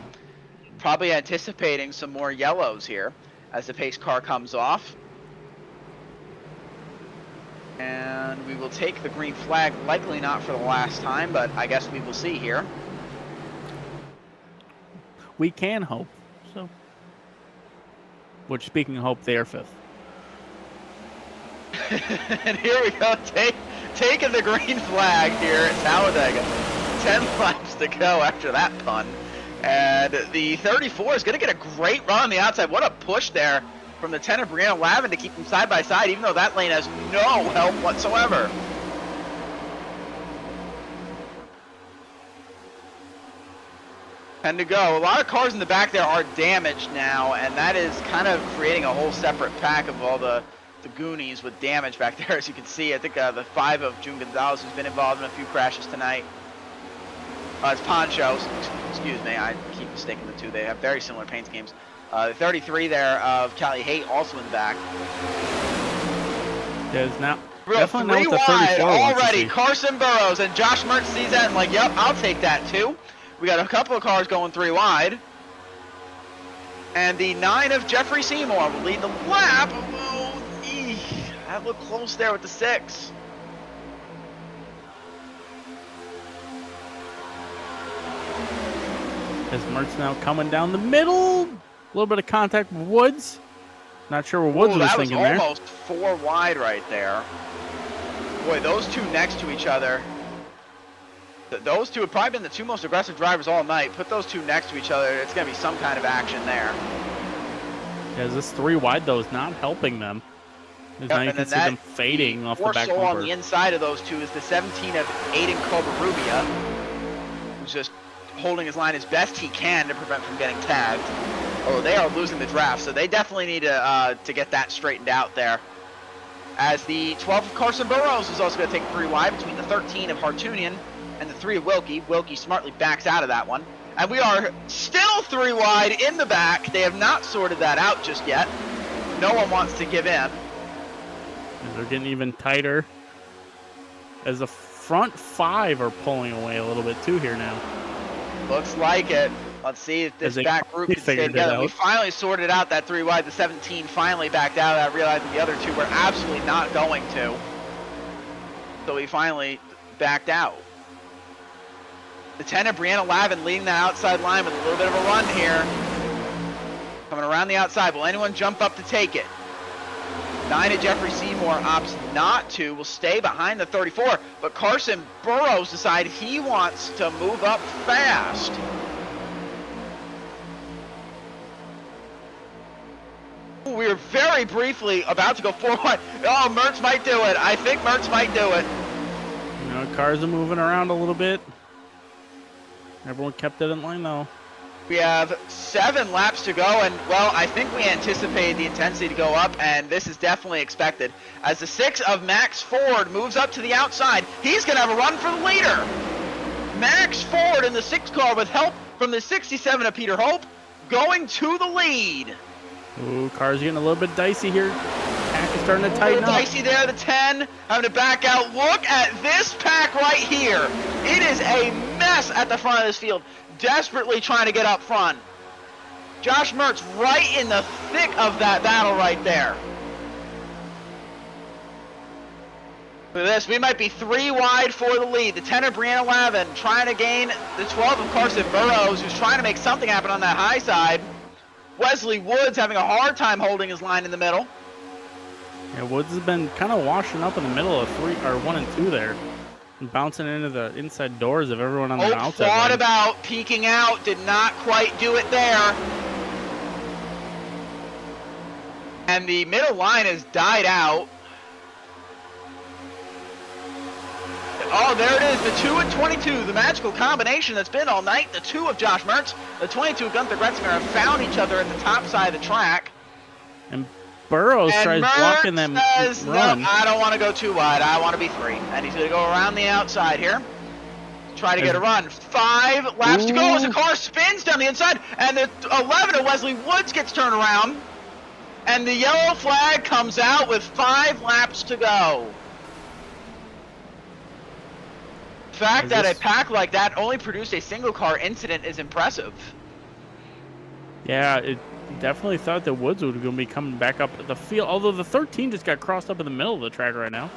Probably anticipating some more yellows here as the pace car comes off. And we will take the green flag, likely not for the last time, but I guess we will see here. We can hope. So, which, speaking of hope, they are 5th. And here we go, taking the green flag here at Talladega. 10 laps to go after that pun. And the 34 is going to get a great run on the outside. What a push there from the 10 of Brianna Lavin to keep them side by side, even though that lane has no help whatsoever. And to go. A lot of cars in the back there are damaged now, and that is kind of creating a whole separate pack of all the Goonies with damage back there, as you can see. I think the 5 of June Gonzalez has been involved in a few crashes tonight. It's Poncho, excuse me, I keep mistaking the two. They have very similar paint schemes. The 33 there of Callie Haight also in the back. There's now Real 3 wide already. Carson Burrows, and Josh Mertz sees that and like, yep, I'll take that too. We got a couple of cars going 3 wide. And the 9 of Jeffrey Seymour will lead the lap. Oh, that looked close there with the 6. As Mertz now coming down the middle. A little bit of contact with Woods. Not sure what Woods was thinking there. That was almost 4 wide right there. Boy, those two next to each other. Those two have probably been the 2 most aggressive drivers all night. Put those 2 next to each other, it's going to be some kind of action there. Yeah, this 3 wide, though, is not helping them. Yep, now you can see them fading off the back bumper. On the inside of those 2 is the 17 of Aiden Covarrubia, who's just holding his line as best he can to prevent from getting tagged. Oh, they are losing the draft, so they definitely need to get that straightened out there. As the 12 of Carson Burrows is also going to take 3 wide between the 13 of Hartunian and the 3 of Wilkie. Wilkie smartly backs out of that one. And we are still 3 wide in the back. They have not sorted that out just yet. No one wants to give in. And they're getting even tighter as the front 5 are pulling away a little bit too here now. Looks like it. Let's see if this back group can stay together. We finally sorted out that 3 wide. The 17 finally backed out of that, realizing the other 2 were absolutely not going to. So we finally backed out. The 10 of Brianna Lavin leading that outside line with a little bit of a run here. Coming around the outside. Will anyone jump up to take it? 9 of Jeffrey Seymour opts not to, will stay behind the 34, but Carson Burrows decided he wants to move up fast. We're very briefly about to go forward. Oh, Mertz might do it. I think Mertz might do it. You know, cars are moving around a little bit. Everyone kept it in line though. We have 7 laps to go, and well, I think we anticipated the intensity to go up, and this is definitely expected. As the 6 of Max Ford moves up to the outside, he's going to have a run for the leader. Max Ford in the 6 car with help from the 67 of Peter Hope going to the lead. Ooh, car's getting a little bit dicey here. Pack is starting to tighten up. Dicey there, the 10 having to back out. Look at this pack right here. It is a mess at the front of this field. Desperately trying to get up front. Josh Mertz right in the thick of that battle right there. Look at this, we might be 3 wide for the lead. The 10 of Brianna Lavin trying to gain the 12 of Carson Burrows, who's trying to make something happen on that high side. Wesley Woods having a hard time holding his line in the middle. Yeah, Woods has been kind of washing up in the middle of 1 and 2 there. And bouncing into the inside doors of everyone on the outside. Thought about peeking out, did not quite do it there. And the middle line has died out. Oh, there it is, the 2 and 22, the magical combination that's been all night. The 2 of Josh Mertz, the 22 of Gunther Gretzinger have found each other at the top side of the track. And Burrows tries blocking them says, run. No, I don't want to go too wide. I want to be 3. And he's going to go around the outside here. Try to get a run. 5 laps to go as the car spins down the inside. And the 11 of Wesley Woods gets turned around. And the yellow flag comes out with 5 laps to go. The fact that a pack like that only produced a single car incident is impressive. Yeah, it definitely thought that Woods was going to be coming back up the field, although the 13 just got crossed up in the middle of the track right now.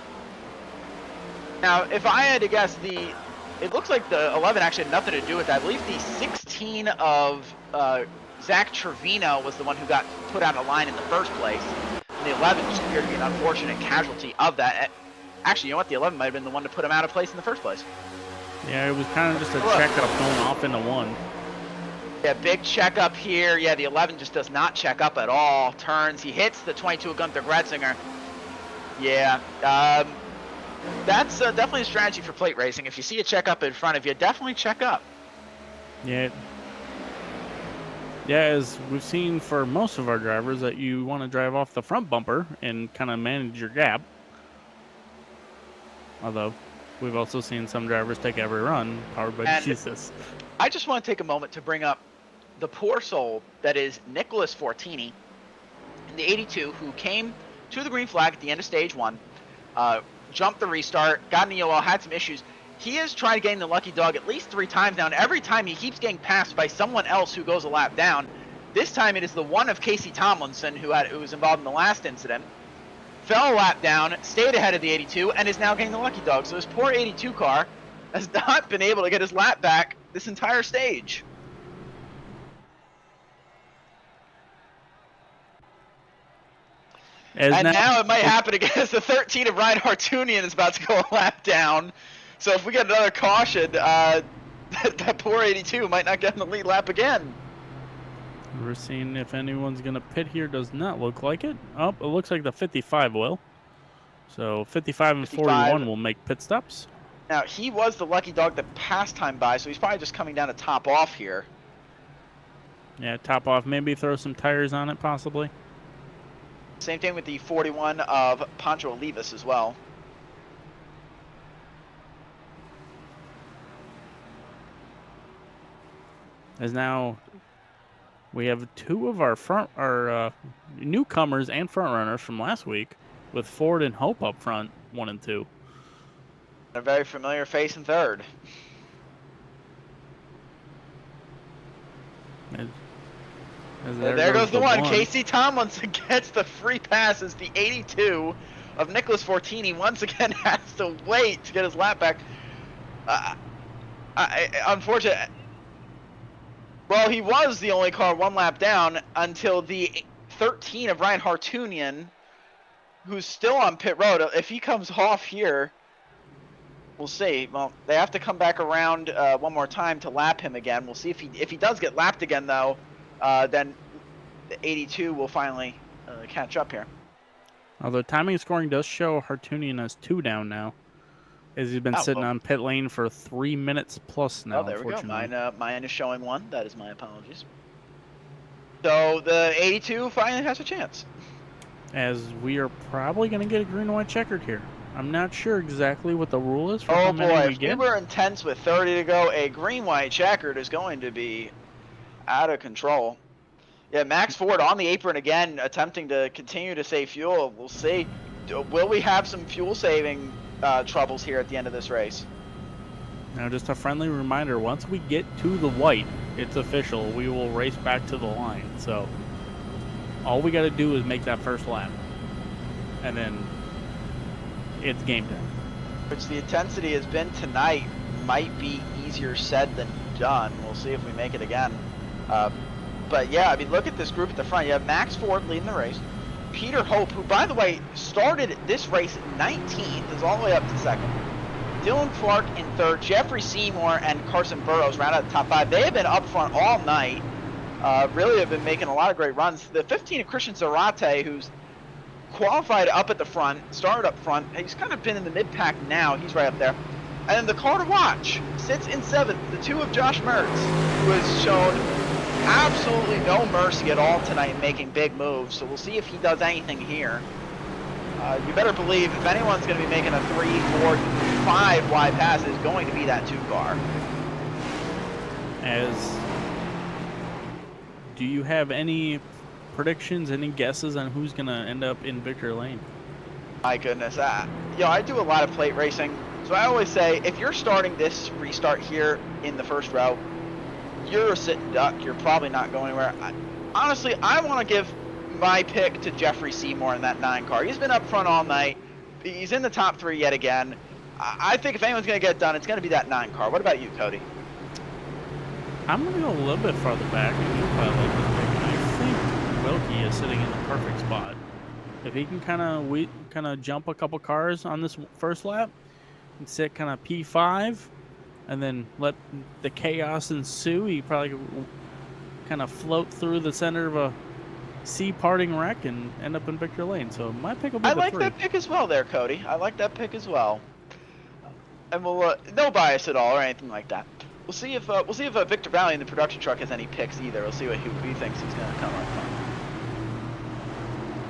Now, if I had to guess, it looks like the 11 actually had nothing to do with that. I believe the 16 of Zach Trevino was the one who got put out of line in the first place. And the 11 just appeared to be an unfortunate casualty of that. Actually, you know what? The 11 might have been the one to put him out of place in the first place. Yeah, it was kind of just a checkup going off into 1. Yeah, big checkup here. Yeah, the 11 just does not check up at all. Turns. He hits the 22 of Gunther Gretzinger. Yeah. That's definitely a strategy for plate racing. If you see a checkup in front of you, definitely check up. Yeah. Yeah, as we've seen for most of our drivers, that you want to drive off the front bumper and kind of manage your gap. Although, we've also seen some drivers take every run, powered by Jesus. I just want to take a moment to bring up the poor soul that is Nicholas Fortini in the 82, who came to the green flag at the end of stage 1, jumped the restart, got in the yellow, had some issues. He is trying to gain the lucky dog at least 3 times now, and every time he keeps getting passed by someone else who goes a lap down. This time it is the 1 of Casey Tomlinson, who was involved in the last incident. Fell a lap down, stayed ahead of the 82, and is now getting the lucky dog. So this poor 82 car has not been able to get his lap back this entire stage. And now it might happen again as the 13 of Ryan Hartunian is about to go a lap down. So if we get another caution, that poor 82 might not get in the lead lap again. We're seeing if anyone's going to pit here. Does not look like it. Oh, it looks like the 55 will. So 55 and 41 will make pit stops. Now, he was the lucky dog that passed time by, so he's probably just coming down to top off here. Yeah, top off. Maybe throw some tires on it, possibly. Same thing with the 41 of Pancho Olivas as well. As now we have 2 of our newcomers and front runners from last week, with Ford and Hope up front, 1 and 2. A very familiar face in third. There goes the one. Casey Tomlinson gets the free pass as the 82 of Nicholas Fortini once again has to wait to get his lap back. Unfortunate. Well, he was the only car 1 lap down until the 13 of Ryan Hartunian who's still on pit road. If he comes off here, we'll see. Well, they have to come back around one more time to lap him again. We'll see if he does get lapped again, though. Then the 82 will finally catch up here. Although timing and scoring does show Hartunian as 2 down now, as he's been sitting on pit lane for 3 minutes plus now. Oh, there we go. Mine is showing 1. That is my apologies. So the 82 finally has a chance. As we are probably going to get a green and white checkered here. I'm not sure exactly what the rule is for how many boy, we if get. we were intense with 30 to go, a green-white checkered is going to be out of control. Yeah, Max Ford on the apron again, attempting to continue to save fuel. We'll see. Will we have some fuel-saving troubles here at the end of this race? Now, just a friendly reminder, once we get to the white, it's official. We will race back to the line. So all we got to do is make that first lap. And then it's game time. Which the intensity has been tonight might be easier said than done. We'll see if we make it again. But yeah, I mean, look at this group at the front. You have Max Ford leading the race. Peter Hope, who, by the way, started this race 19th, is all the way up to 2nd. Dylan Clark in 3rd. Jeffrey Seymour and Carson Burrows round out the top 5. They have been up front all night. Really have been making a lot of great runs. The 15 of Christian Zarate, who's qualified up at the front, started up front. He's kind of been in the mid-pack now. He's right up there. And then the car to watch sits in 7th. The 2 of Josh Mertz, who has shown absolutely no mercy at all tonight, making big moves. So we'll see if he does anything here. You better believe if anyone's going to be making a 3, 4, 5 wide pass, it's going to be that 2 car. Do you have any predictions, any guesses on who's going to end up in victory lane? My goodness. I do a lot of plate racing. So I always say, if you're starting this restart here in the first row, you're a sitting duck. You're probably not going anywhere. Honestly, I want to give my pick to Jeffrey Seymour in that 9 car. He's been up front all night. He's in the top 3 yet again. I think if anyone's going to get it done, it's going to be that 9 car. What about you, Cody? I'm going to go a little bit farther back. I think Wilkie is sitting in the perfect spot. If he can kind of jump a couple cars on this first lap and sit kind of P5 and then let the chaos ensue, he probably kind of float through the center of a C parting wreck and end up in victory lane. So my pick will be I like that pick as well there, Cody. I like that pick as well. And we'll no bias at all or anything like that. We'll see if Victor Vallee in the production truck has any picks either. We'll see who he thinks is going to come up from.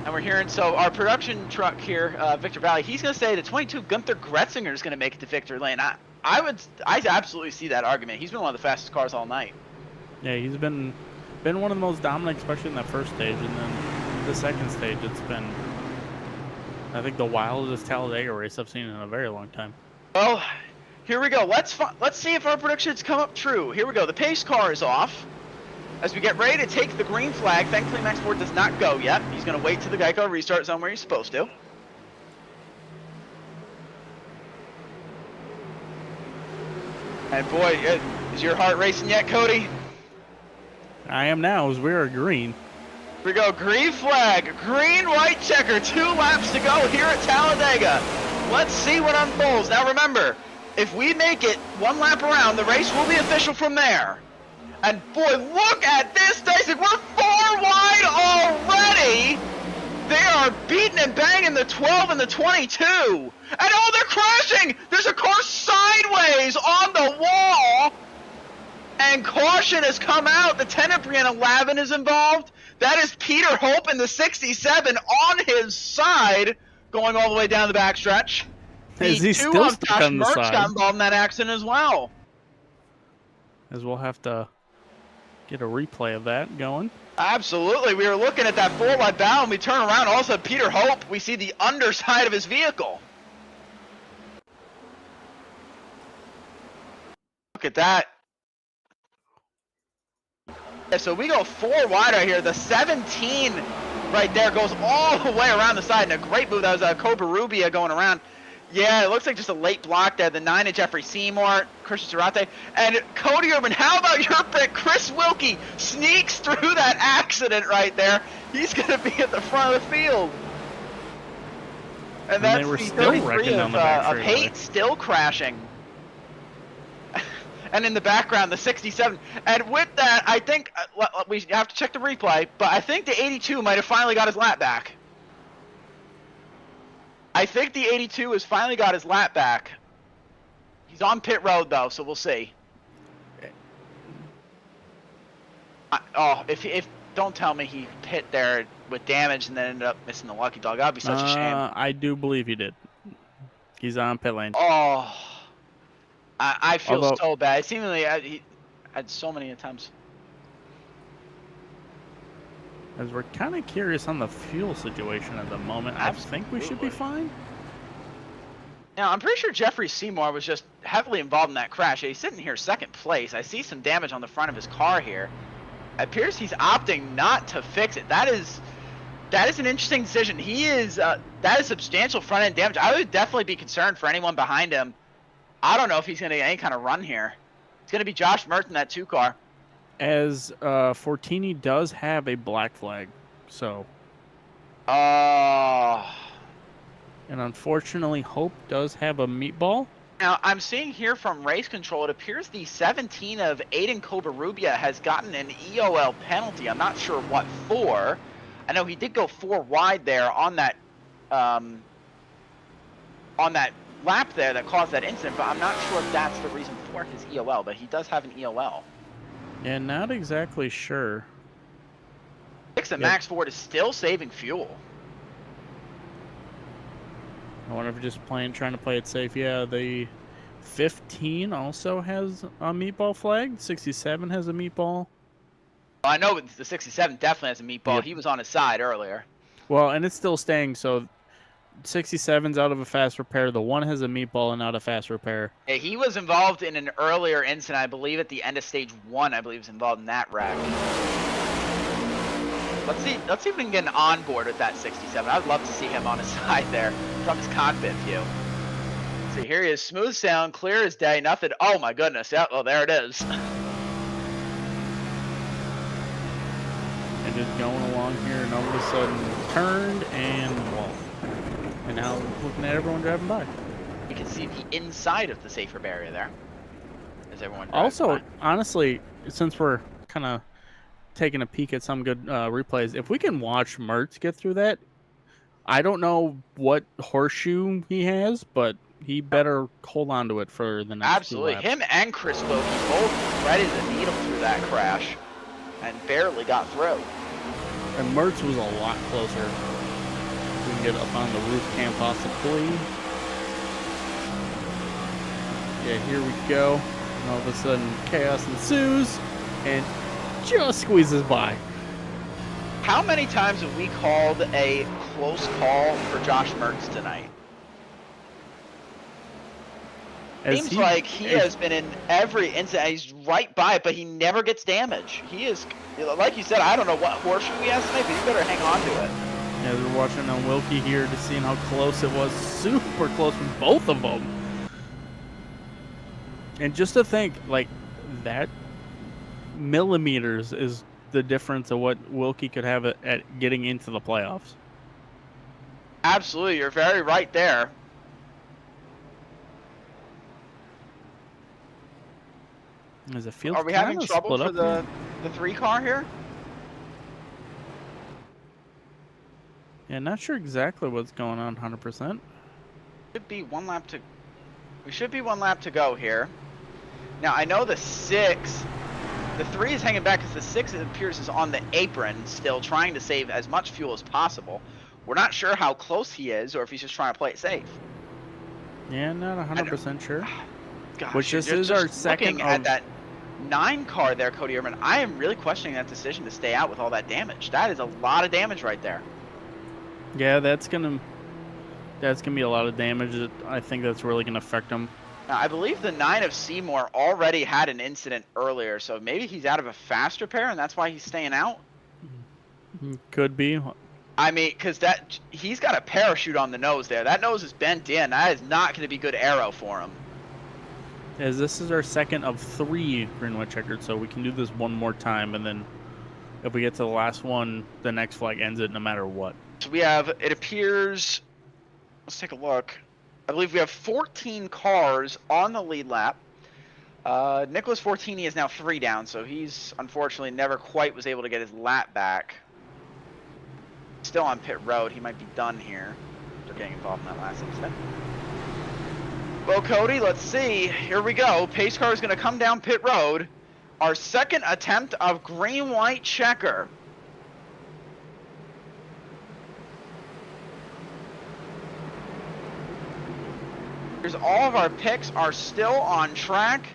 And we're hearing, so our production truck here, Victor Vallee, he's going to say the 22 Gunther Gretzinger is going to make it to victory lane. I absolutely see that argument. He's been one of the fastest cars all night. Yeah, he's been one of the most dominant, especially in that first stage, and then the second stage, it's been, I think, the wildest Talladega race I've seen in a very long time. Well, here we go. Let's see if our predictions come up true. Here we go. The pace car is off. As we get ready to take the green flag, thankfully Max Ford does not go yet. He's going to wait till the Geico restart zone where he's supposed to. And boy, is your heart racing yet, Cody? I am now, as we are green. Here we go, green flag, green, white checker, 2 laps to go here at Talladega. Let's see what unfolds. Now remember, if we make it 1 lap around, the race will be official from there. And boy, look at this, Dyson. We're 4 wide already. They are beating and banging the 12 and the 22. And oh, they're crashing. There's a car sideways on the wall. And caution has come out. The 10 of Brianna Lavin is involved. That is Peter Hope in the 67 on his side, going all the way down the backstretch. Is he still stuck on the side? Got involved in that accident as well. As we'll have to get a replay of that going. Absolutely. We were looking at that 4 wide bow, and we turn around. Also, Peter Hope, we see the underside of his vehicle. Look at that. Yeah, so we go 4 wide right here. The 17 right there goes all the way around the side, and a great move. That was Cobra Rubia going around. Yeah, it looks like just a late block there. The 9 of Jeffrey Seymour, Christian Zarate, and Cody Erdmann. How about your pick? Chris Wilkie sneaks through that accident right there. He's going to be at the front of the field. And they that's were the still 33 wrecking down the back of straightaway. Hate still crashing. And in the background, the 67. And with that, I think we have to check the replay, but I think the 82 might have finally got his lap back. I think the 82 has finally got his lap back. He's on pit road, though, so we'll see. If don't tell me he pit there with damage and then ended up missing the lucky dog. That'd be such a shame. I do believe he did. He's on pit lane. Oh, I feel so bad. Seemingly, he had so many attempts. As we're kind of curious on the fuel situation at the moment. Absolutely. I think we should be fine. Now, I'm pretty sure Jeffrey Seymour was just heavily involved in that crash. He's sitting here second place. I see some damage on the front of his car here. It appears he's opting not to fix it. That is an interesting decision. That is substantial front end damage. I would definitely be concerned for anyone behind him. I don't know if he's going to get any kind of run here. It's going to be Josh Mertz in that 2 car. As Fortini does have a black flag, so. Oh. And unfortunately, Hope does have a meatball. Now, I'm seeing here from race control, it appears the 17 of Aiden Covarrubia has gotten an EOL penalty. I'm not sure what for. I know he did go 4 wide there on that lap there that caused that incident, but I'm not sure if that's the reason for his EOL, but he does have an EOL. Yeah, not exactly sure. 6 and Max Ford is still saving fuel. I wonder if we're just trying to play it safe. Yeah, the 15 also has a meatball flag. 67 has a meatball. I know the 67 definitely has a meatball. Yep. He was on his side earlier. Well, and it's still staying, so 67's out of a fast repair. The 1 has a meatball and out of fast repair. Yeah, he was involved in an earlier incident, I believe at the end of stage 1, I believe he was involved in that wreck. Let's see if we can get an onboard with that 67. I'd love to see him on his side there from his cockpit view. See, here he is, smooth sound, clear as day, nothing. Oh my goodness, yeah, well there it is. And just going along here, and all of a sudden turned and wall. And now looking at everyone driving by. You can see the inside of the safer barrier there. As everyone drives Also, by. honestly, since we're kind of taking a peek at some good replays, if we can watch Mertz get through that, I don't know what horseshoe he has, but he better hold on to it for the next Absolutely. 2 laps. Him and Chris Loki both threaded the needle through that crash and barely got through. And Mertz was a lot closer. We can get up on the roof cam possibly. Yeah, here we go. And all of a sudden, chaos ensues, and just squeezes by. How many times have we called a close call for Josh Mertz tonight? Seems like he has been in every incident. He's right by it, but he never gets damage. He is, like you said, I don't know what horseshoe he has tonight, but he better hang on to it. Yeah, we're watching on Wilkie here to see how close it was. Super close from both of them. And just to think, like, that millimeters is the difference of what Wilkie could have at getting into the playoffs. Absolutely, you're very right there. As it feels Are we having kinda trouble split for up the 3 car here? Yeah, not sure exactly what's going on 100%. Should be 1 lap to. We should be 1 lap to go here. Now I know the 6. The 3 is hanging back because the 6, it appears, is on the apron still, trying to save as much fuel as possible. We're not sure how close he is, or if he's just trying to play it safe. Yeah, not 100% sure. Gosh, Which this just is our second looking at that 9 car there, Cody Erdmann. I am really questioning that decision to stay out with all that damage. That is a lot of damage right there. Yeah, that's gonna be a lot of damage. I think that's really gonna affect him. Now, I believe the 9 of Seymour already had an incident earlier, so maybe he's out of a fast repair, and that's why he's staying out? Could be. I mean, because he's got a parachute on the nose there. That nose is bent in. That is not going to be good aero for him. As this is our second of 3 green white checkered, so we can do this one more time, and then if we get to the last one, the next flag ends it no matter what. So we have, it appears, Let's take a look. I believe we have 14 cars on the lead lap. Nicholas Fortini is now 3 down, so he's unfortunately never quite was able to get his lap back. Still on pit road. He might be done here after getting involved in that last incident. Well, Cody, let's see. Here we go. Pace car is going to come down pit road. Our second attempt of green-white checker. Here's all of our picks are still on track,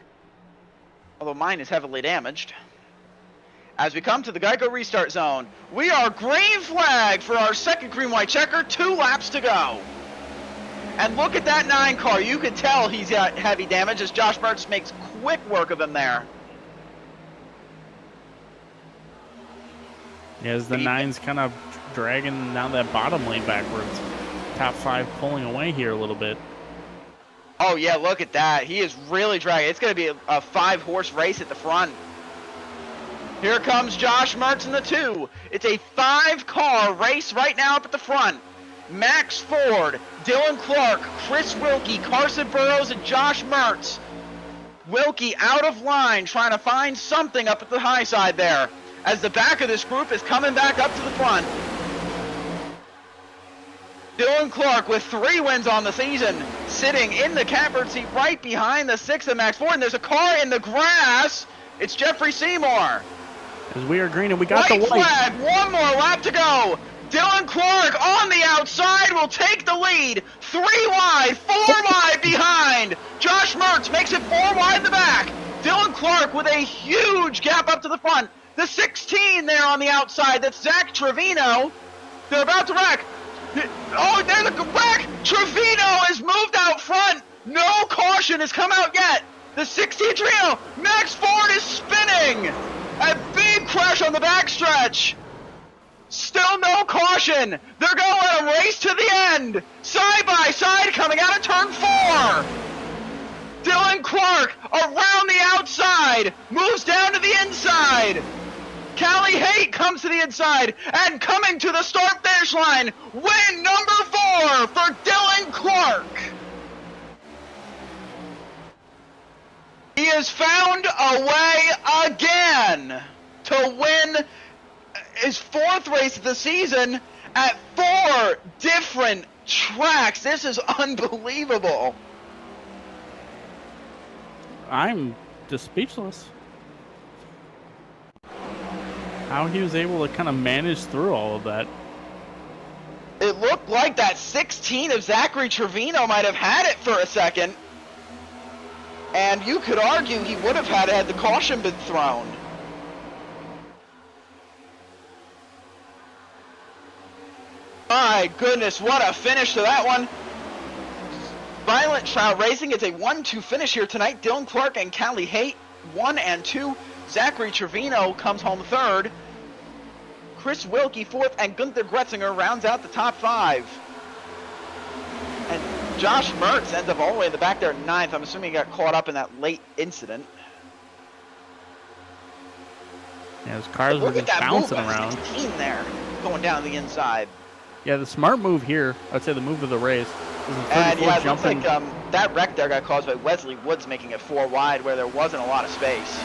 although mine is heavily damaged. As we come to the Geico restart zone, we are green flag for our second green-white checker, 2 laps to go. And look at that 9 car. You can tell he's got heavy damage as Josh Mertz makes quick work of him there. Yeah, as the 9's kind of dragging down that bottom lane backwards. Top 5 pulling away here a little bit. Oh, yeah, look at that. He is really dragging. It's going to be a 5-horse race at the front. Here comes Josh Mertz in the 2. It's a 5-car race right now up at the front. Max Ford, Dylan Clark, Chris Wilkie, Carson Burrows, and Josh Mertz. Wilkie out of line, trying to find something up at the high side there, as the back of this group is coming back up to the front. Dylan Clark with 3 wins on the season, sitting in the catbird seat right behind the 6 of Max Ford, and there's a car in the grass. It's Jeffrey Seymour. As we are green and we got white the white flag, 1 more lap to go. Dylan Clark on the outside will take the lead. 3 wide, 4 wide behind. Josh Mertz makes it 4 wide in the back. Dylan Clark with a huge gap up to the front. The 16 there on the outside, that's Zach Trevino. They're about to wreck. Oh, there's a wreck. Trevino has moved out front. No caution has come out yet. The 16 Trevino, Max Ford is spinning. A big crash on the backstretch. Still no caution. They're going to let him race to the end. Side by side coming out of turn 4. Dylan Clark around the outside. Moves down to the inside. Callie Haight comes to the inside. And coming to the start finish line. Win number 4 for Dylan Clark. He has found a way again to win his 4th race of the season at 4 different tracks. This is unbelievable. I'm just speechless. How he was able to kind of manage through all of that. It looked like that 16 of Zachary Trevino might have had it for a second. And you could argue he would have had the caution been thrown. My goodness, what a finish to that one. Violent Trout Racing, it's a 1-2 finish here tonight. Dylan Clark and Callie Haight, 1 and 2. Zachary Trevino comes home 3rd. Chris Wilkie 4th, and Gunther Gretzinger rounds out the top 5. And Josh Mertz ends up all the way in the back there at 9th. I'm assuming he got caught up in that late incident. Yeah, his cars were just bouncing around. 16 there, going down the inside. Yeah, the smart move here, I'd say the move of the race, is the 34 and yeah, it looks jumping. like that wreck there got caused by Wesley Woods making it 4 wide where there wasn't a lot of space.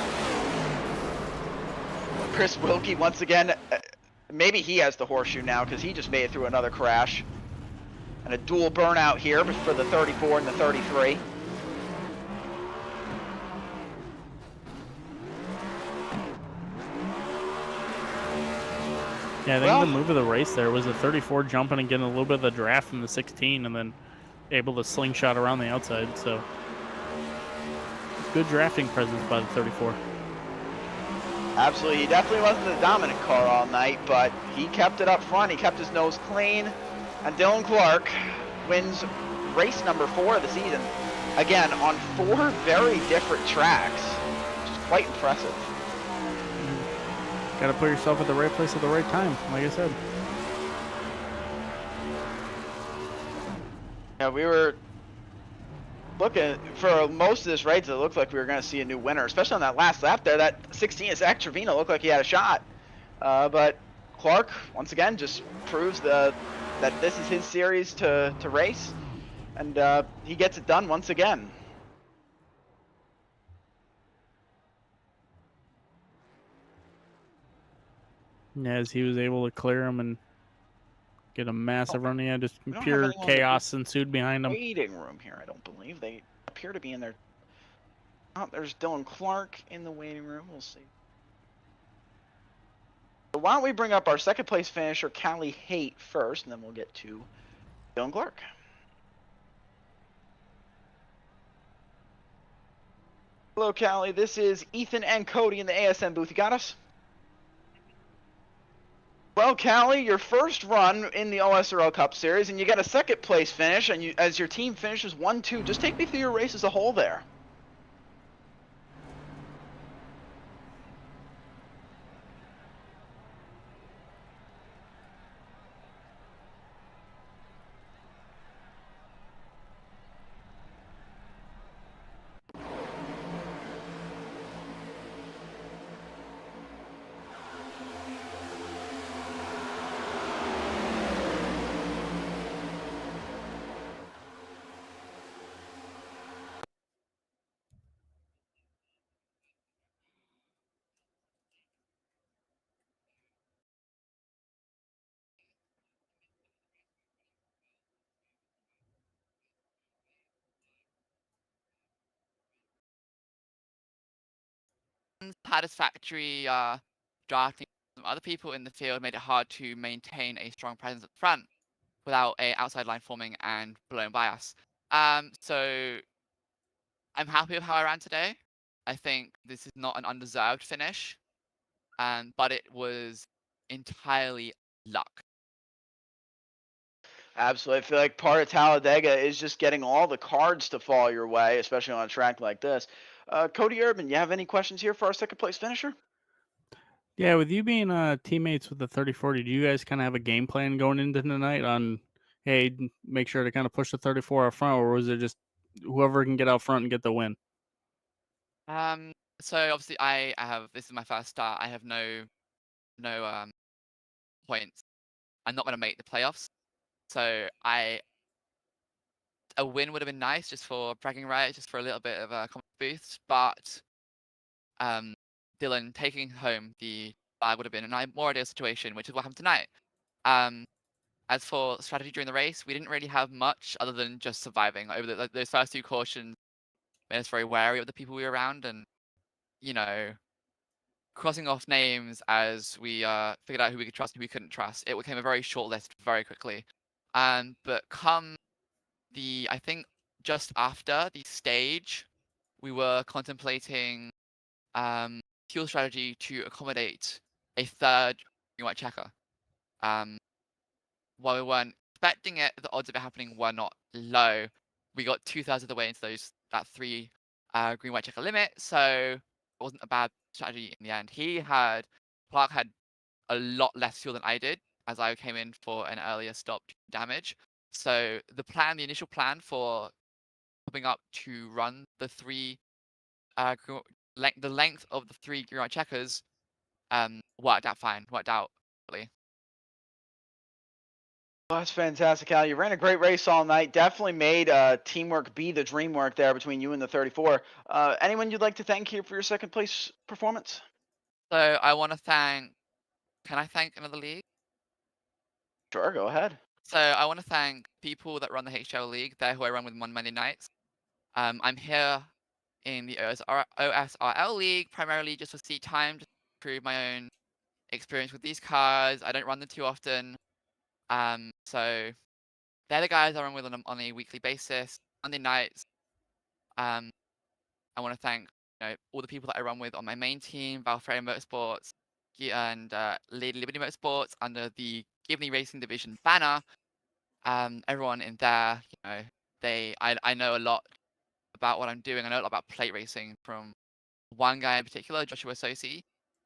Chris Wilkie once again, maybe he has the horseshoe now because he just made it through another crash. And a dual burnout here for the 34 and the 33. Yeah, I think the move of the race there was the 34 jumping and getting a little bit of the draft from the 16 and then able to slingshot around the outside. So good drafting presence by the 34. Absolutely. He definitely wasn't the dominant car all night, but he kept it up front. He kept his nose clean. And Dylan Clark wins race number 4 of the season. Again, on 4 very different tracks, which is quite impressive. Got to put yourself at the right place at the right time, like I said. Yeah, we were looking for most of this race. It looked like we were going to see a new winner, especially on that last lap there. That 16 Zach Trevino looked like he had a shot, but Clark, once again, just proves that this is his series to race, and he gets it done once again. As he was able to clear him and get a massive run. Yeah, just pure chaos ensued behind him. Waiting room here, I don't believe. They appear to be in there. Oh, there's Dylan Clark in the waiting room. We'll see. So why don't we bring up our second place finisher, Callie Haight, first, and then we'll get to Dylan Clark. Hello, Callie. This is Ethan and Cody in the ASM booth. You got us? Well, Callie, your first run in the OSRL Cup Series, and you got a second place finish, and you, as your team finishes 1-2. Just take me through your race as a whole there. Satisfactory drafting from other people in the field made it hard to maintain a strong presence at the front without a outside line forming and blown by us. So I'm happy with how I ran today. I think this is not an undeserved finish, but it was entirely luck. Absolutely. I feel like part of Talladega is just getting all the cards to fall your way, especially on a track like this. Cody Erdmann, you have any questions here for our second place finisher? Yeah, with you being teammates with the 3040, do you guys kind of have a game plan going into tonight on, hey, make sure to kind of push the 34 out front, or was it just whoever can get out front and get the win? So obviously I have, this is my first start. I have no points. I'm not going to make the playoffs. So a win would have been nice just for bragging rights, just for a little bit of a confidence boost. But Dylan taking home the bag would have been a more ideal situation, which is what happened tonight. As for strategy during the race, we didn't really have much other than just surviving. Over those first two cautions made us very wary of the people we were around, and crossing off names as we figured out who we could trust and who we couldn't trust. It became a very short list very quickly. But come I think just after the stage, we were contemplating fuel strategy to accommodate a third green white checker. While we weren't expecting it, the odds of it happening were not low. We got 2/3 of the way into that 3 green white checker limit, so it wasn't a bad strategy in the end. Clark had a lot less fuel than I did, as I came in for an earlier stop to damage. So the initial plan for coming up to run the the length of the 3 green white checkers worked out fine, worked out really. Well, that's fantastic, Al. You ran a great race all night. Definitely made teamwork be the dream work there between you and the 34. Anyone you'd like to thank here for your second place performance? So I want to thank. Can I thank another league? Sure, go ahead. So I want to thank people that run the HL League. They're who I run with on Monday nights. I'm here in the OSRL League primarily just for seat time, just to improve my own experience with these cars. I don't run them too often. So they're the guys I run with on a weekly basis. Monday nights, I want to thank all the people that I run with on my main team, Vallee Motorsports and Lady Liberty Motorsports under the Gibney Racing Division banner. Everyone in there, I know a lot about what I'm doing. I know a lot about plate racing from one guy in particular, Joshua Sosi.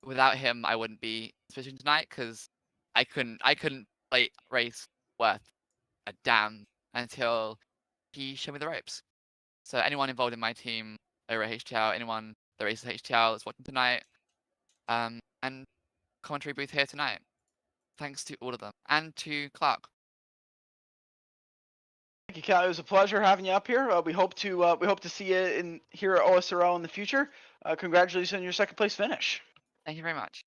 Without him, I wouldn't be in this position tonight because I couldn't plate race worth a damn until he showed me the ropes. So anyone involved in my team over at HTL, anyone that races HTL that's watching tonight, and commentary booth here tonight. thanks to all of them and to Clark. Thank you, Cal. It was a pleasure having you up here. We hope to see you here at OSRL in the future. Congratulations on your second place finish. Thank you very much.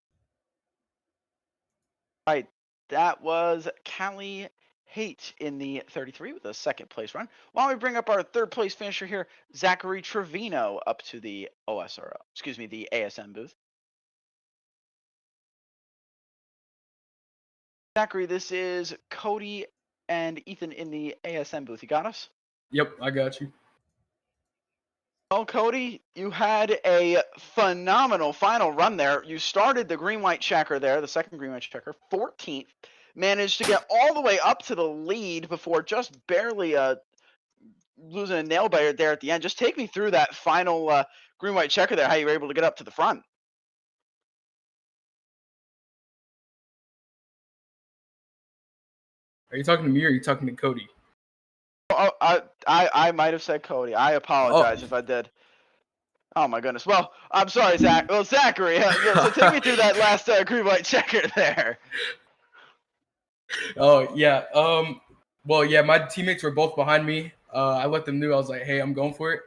All right, that was Callie Haight in the 33 with a second place run. Why don't we bring up our third place finisher here, Zachary Trevino, up to the the ASM booth. Zachary, this is Cody and Ethan in the ASM booth. You got us? Yep, I got you. Well, Cody, you had a phenomenal final run there. You started the green-white checker there, the second green-white checker, 14th. Managed to get all the way up to the lead before just barely losing a nail biter there at the end. Just take me through that final green-white checker there, how you were able to get up to the front. Are you talking to me or are you talking to Cody? Oh, I might have said Cody. I apologize if I did. Oh my goodness. Well, I'm sorry, Zach. Well, Zachary, so take me through that last green-white checker there. Oh yeah. Well, yeah, my teammates were both behind me. I let them know. I was like, hey, I'm going for it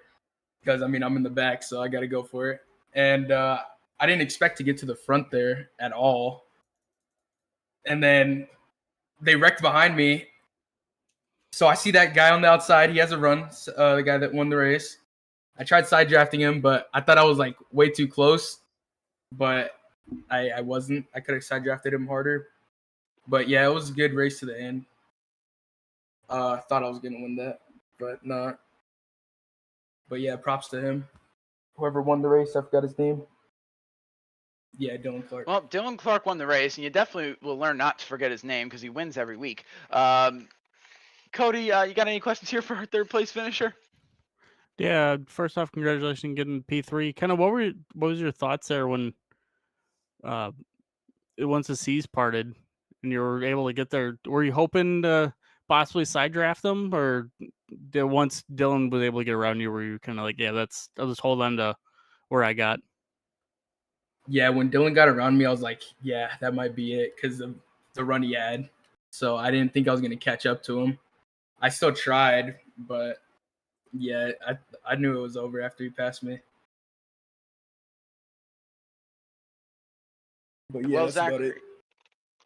because I mean I'm in the back, so I got to go for it. And I didn't expect to get to the front there at all. And then they wrecked behind me. So I see that guy on the outside. He has a run. The guy that won the race. I tried side drafting him, but I thought I was like way too close. But I wasn't. I could have side drafted him harder. But yeah, it was a good race to the end. Thought I was gonna win that, but not. But yeah, props to him. Whoever won the race, I forgot his name. Yeah, Dylan Clark. Well, Dylan Clark won the race, and you definitely will learn not to forget his name because he wins every week. Cody, you got any questions here for our third place finisher? Yeah, first off, congratulations on getting P3. Kind of what was your thoughts there when once the seas parted and you were able to get there? Were you hoping to possibly side draft them, or once Dylan was able to get around you, were you kind of like, yeah, I'll just hold on to where I got? Yeah, when Dylan got around me, I was like, yeah, that might be it because of the run he had. So I didn't think I was going to catch up to him. I still tried, but yeah, I knew it was over after he passed me. But yeah, that's about it.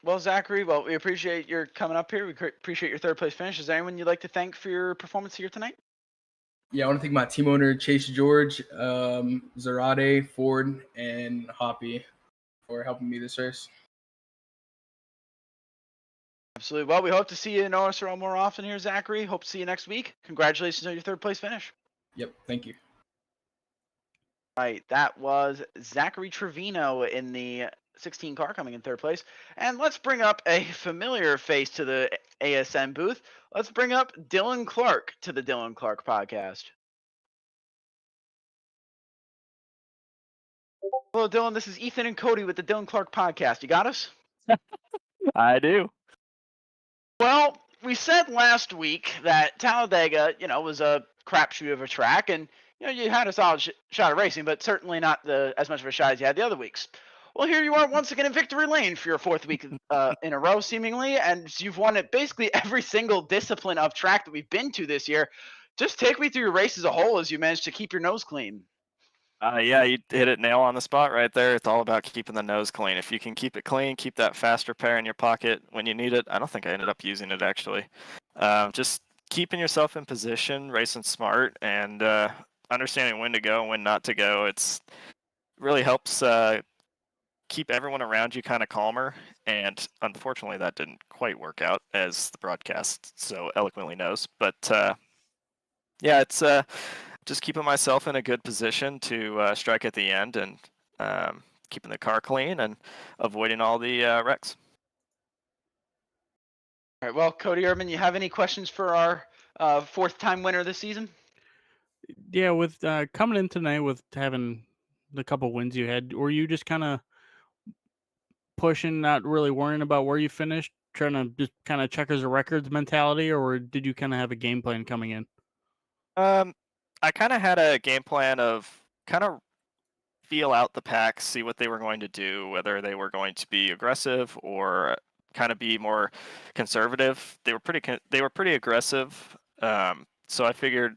Well, Zachary, we appreciate your coming up here. We appreciate your third place finish. Is there anyone you'd like to thank for your performance here tonight? Yeah, I want to thank my team owner, Chase George, Zarate, Ford, and Hoppy for helping me this race. Absolutely. Well, we hope to see you in OSRL more often here, Zachary. Hope to see you next week. Congratulations on your third place finish. Yep, thank you. All right, that was Zachary Trevino in the 16 car coming in third place. And let's bring up a familiar face to the ASM booth. Let's bring up Dylan Clark to the Dylan Clark podcast. Hello, Dylan. This is Ethan and Cody with the Dylan Clark podcast. You got us? I do. Well, we said last week that Talladega, was a crapshoot of a track, and you had a solid shot at racing, but certainly not as much of a shot as you had the other weeks. Well, here you are once again in victory lane for your fourth week in a row, seemingly, and you've won at basically every single discipline of track that we've been to this year. Just take me through your race as a whole as you managed to keep your nose clean. Yeah, you hit it nail on the spot right there. It's all about keeping the nose clean. If you can keep it clean, keep that fast repair in your pocket when you need it. I don't think I ended up using it, actually. Just keeping yourself in position, racing smart, and understanding when to go and when not to go. It's really helps keep everyone around you kind of calmer. And unfortunately, that didn't quite work out, as the broadcast so eloquently knows. But yeah, it's just keeping myself in a good position to strike at the end and keeping the car clean and avoiding all the wrecks. All right, well, Cody Erdmann, you have any questions for our fourth-time winner this season? Yeah, with coming in tonight with having the couple wins you had, were you just kind of pushing, not really worrying about where you finished, trying to just kind of checkers of records mentality, or did you kind of have a game plan coming in? I kind of had a game plan of kind of feel out the pack, see what they were going to do, whether they were going to be aggressive or kind of be more conservative. They were pretty aggressive. So I figured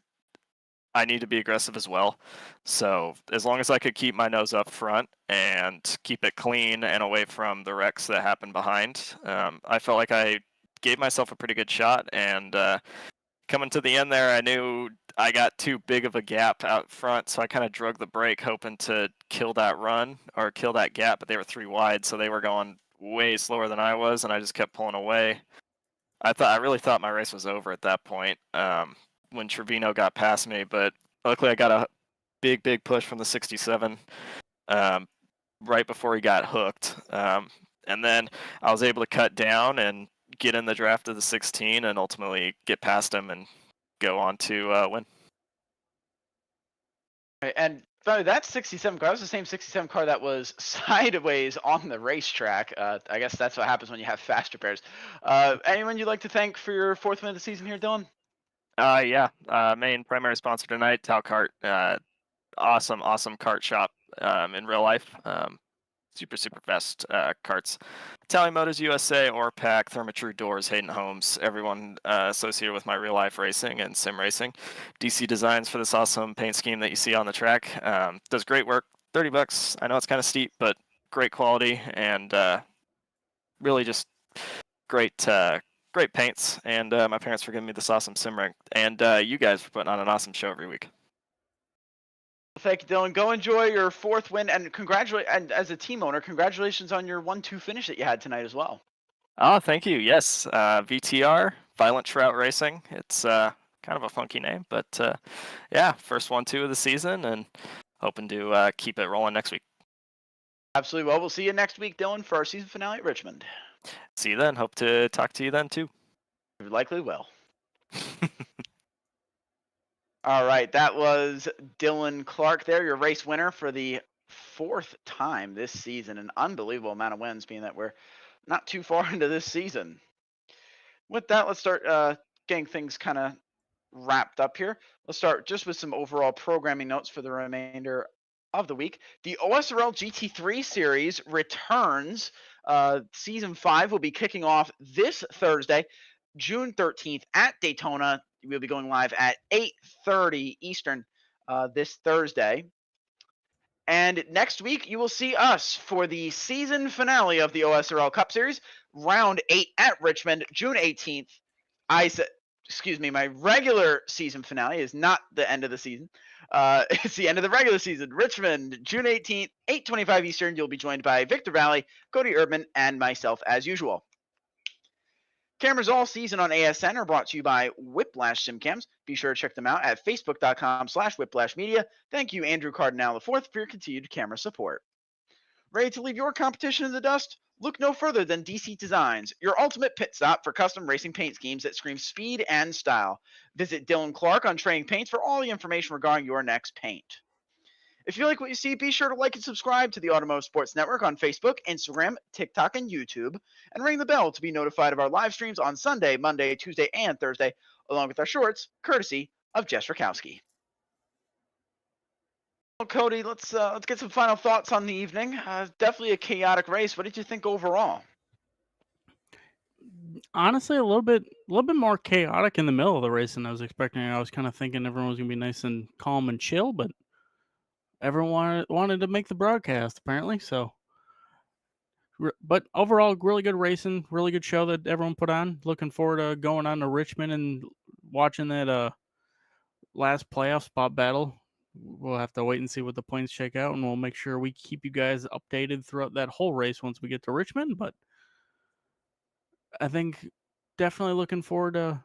I need to be aggressive as well. So as long as I could keep my nose up front and keep it clean and away from the wrecks that happened behind, I felt like I gave myself a pretty good shot. And coming to the end there, I knew I got too big of a gap out front, so I kind of drug the brake, hoping to kill that run or kill that gap. But they were 3 wide, so they were going way slower than I was, and I just kept pulling away. I really thought my race was over at that point. When Trevino got past me, but luckily I got a big push from the 67 right before he got hooked, and then I was able to cut down and get in the draft of the 16 and ultimately get past him and go on to win. And that 67 car, that was the same 67 car that was sideways on the racetrack. I guess that's what happens when you have faster pairs. Anyone you'd like to thank for your 4th win of the season here, Dylan? Yeah, main primary sponsor tonight, Tal Kart. Awesome kart shop in real life. Super fast karts. Italian Motors USA, Orpac, Therma-Tru Doors, Hayden Homes, everyone associated with my real life racing and sim racing. DC Designs for this awesome paint scheme that you see on the track. Does great work. $30. I know it's kind of steep, but great quality and really just great paints. And my parents for giving me this awesome sim rig. And you guys for putting on an awesome show every week. Thank you, Dylan. Go enjoy your 4th win, and and as a team owner, congratulations on your 1-2 finish that you had tonight as well. Oh, thank you. Yes, VTR, Violent Trout Racing. It's kind of a funky name, but yeah, first 1-2 of the season, and hoping to keep it rolling next week. Absolutely. Well, we'll see you next week, Dylan, for our season finale at Richmond. See you then. Hope to talk to you then too. You likely will. All right, that was Dylan Clark there, your race winner for the 4th time this season. An unbelievable amount of wins, being that we're not too far into this season. With that, let's start getting things kind of wrapped up here. Let's start just with some overall programming notes for the remainder of the week. The OSRL GT3 series returns. Season 5 will be kicking off this Thursday, June 13th at Daytona. We'll be going live at 8:30 Eastern this Thursday. And next week, you will see us for the season finale of the OSRL Cup Series, Round 8 at Richmond, June 18th. My regular season finale is not the end of the season. It's the end of the regular season. Richmond, June 18th, 8:25 Eastern. You'll be joined by Victor Vallee, Cody Erdmann, and myself as usual. Cameras all season on ASN are brought to you by Whiplash SimCams. Be sure to check them out at facebook.com/whiplashmedia. Thank you, Andrew Cardinale IV, for your continued camera support. Ready to leave your competition in the dust? Look no further than DC Designs, your ultimate pit stop for custom racing paint schemes that scream speed and style. Visit Dylan Clark on Trading Paints for all the information regarding your next paint. If you like what you see, be sure to like and subscribe to the Automotive Sports Network on Facebook, Instagram, TikTok, and YouTube, and ring the bell to be notified of our live streams on Sunday, Monday, Tuesday, and Thursday, along with our shorts, courtesy of Jess Rakowski. Well, Cody, let's get some final thoughts on the evening. Definitely a chaotic race. What did you think overall? Honestly, a little bit more chaotic in the middle of the race than I was expecting. I was kind of thinking everyone was gonna be nice and calm and chill, but everyone wanted to make the broadcast apparently. So, but overall, really good racing, really good show that everyone put on. Looking forward to going on to Richmond and watching that last playoff spot battle. We'll have to wait and see what the points shake out, and we'll make sure we keep you guys updated throughout that whole race once we get to Richmond. But I think definitely looking forward to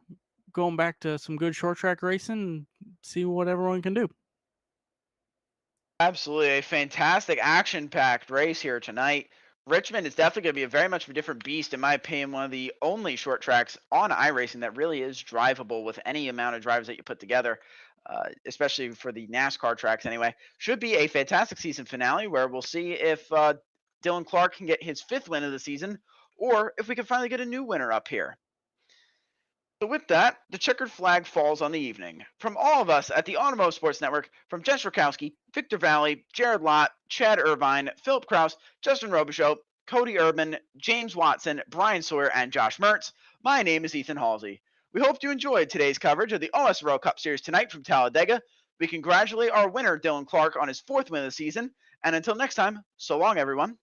going back to some good short track racing and see what everyone can do. Absolutely, a fantastic action-packed race here tonight. Richmond is definitely going to be very much of a different beast, in my opinion. One of the only short tracks on iRacing that really is drivable with any amount of drivers that you put together, especially for the NASCAR tracks anyway. Should be a fantastic season finale where we'll see if Dylan Clark can get his 5th win of the season, or if we can finally get a new winner up here. So with that, the checkered flag falls on the evening. From all of us at the Automotive Sports Network, from Jess Rakowski, Victor Vallee, Jared Lott, Chad Irvine, Philip Kraus, Justin Robichaux, Cody Erdmann, James Watson, Brian Sawyer, and Josh Mertz. My name is Ethan Halsey. We hope you enjoyed today's coverage of the OSRL Cup Series tonight from Talladega. We congratulate our winner, Dylan Clark, on his 4th win of the season. And until next time, so long, everyone.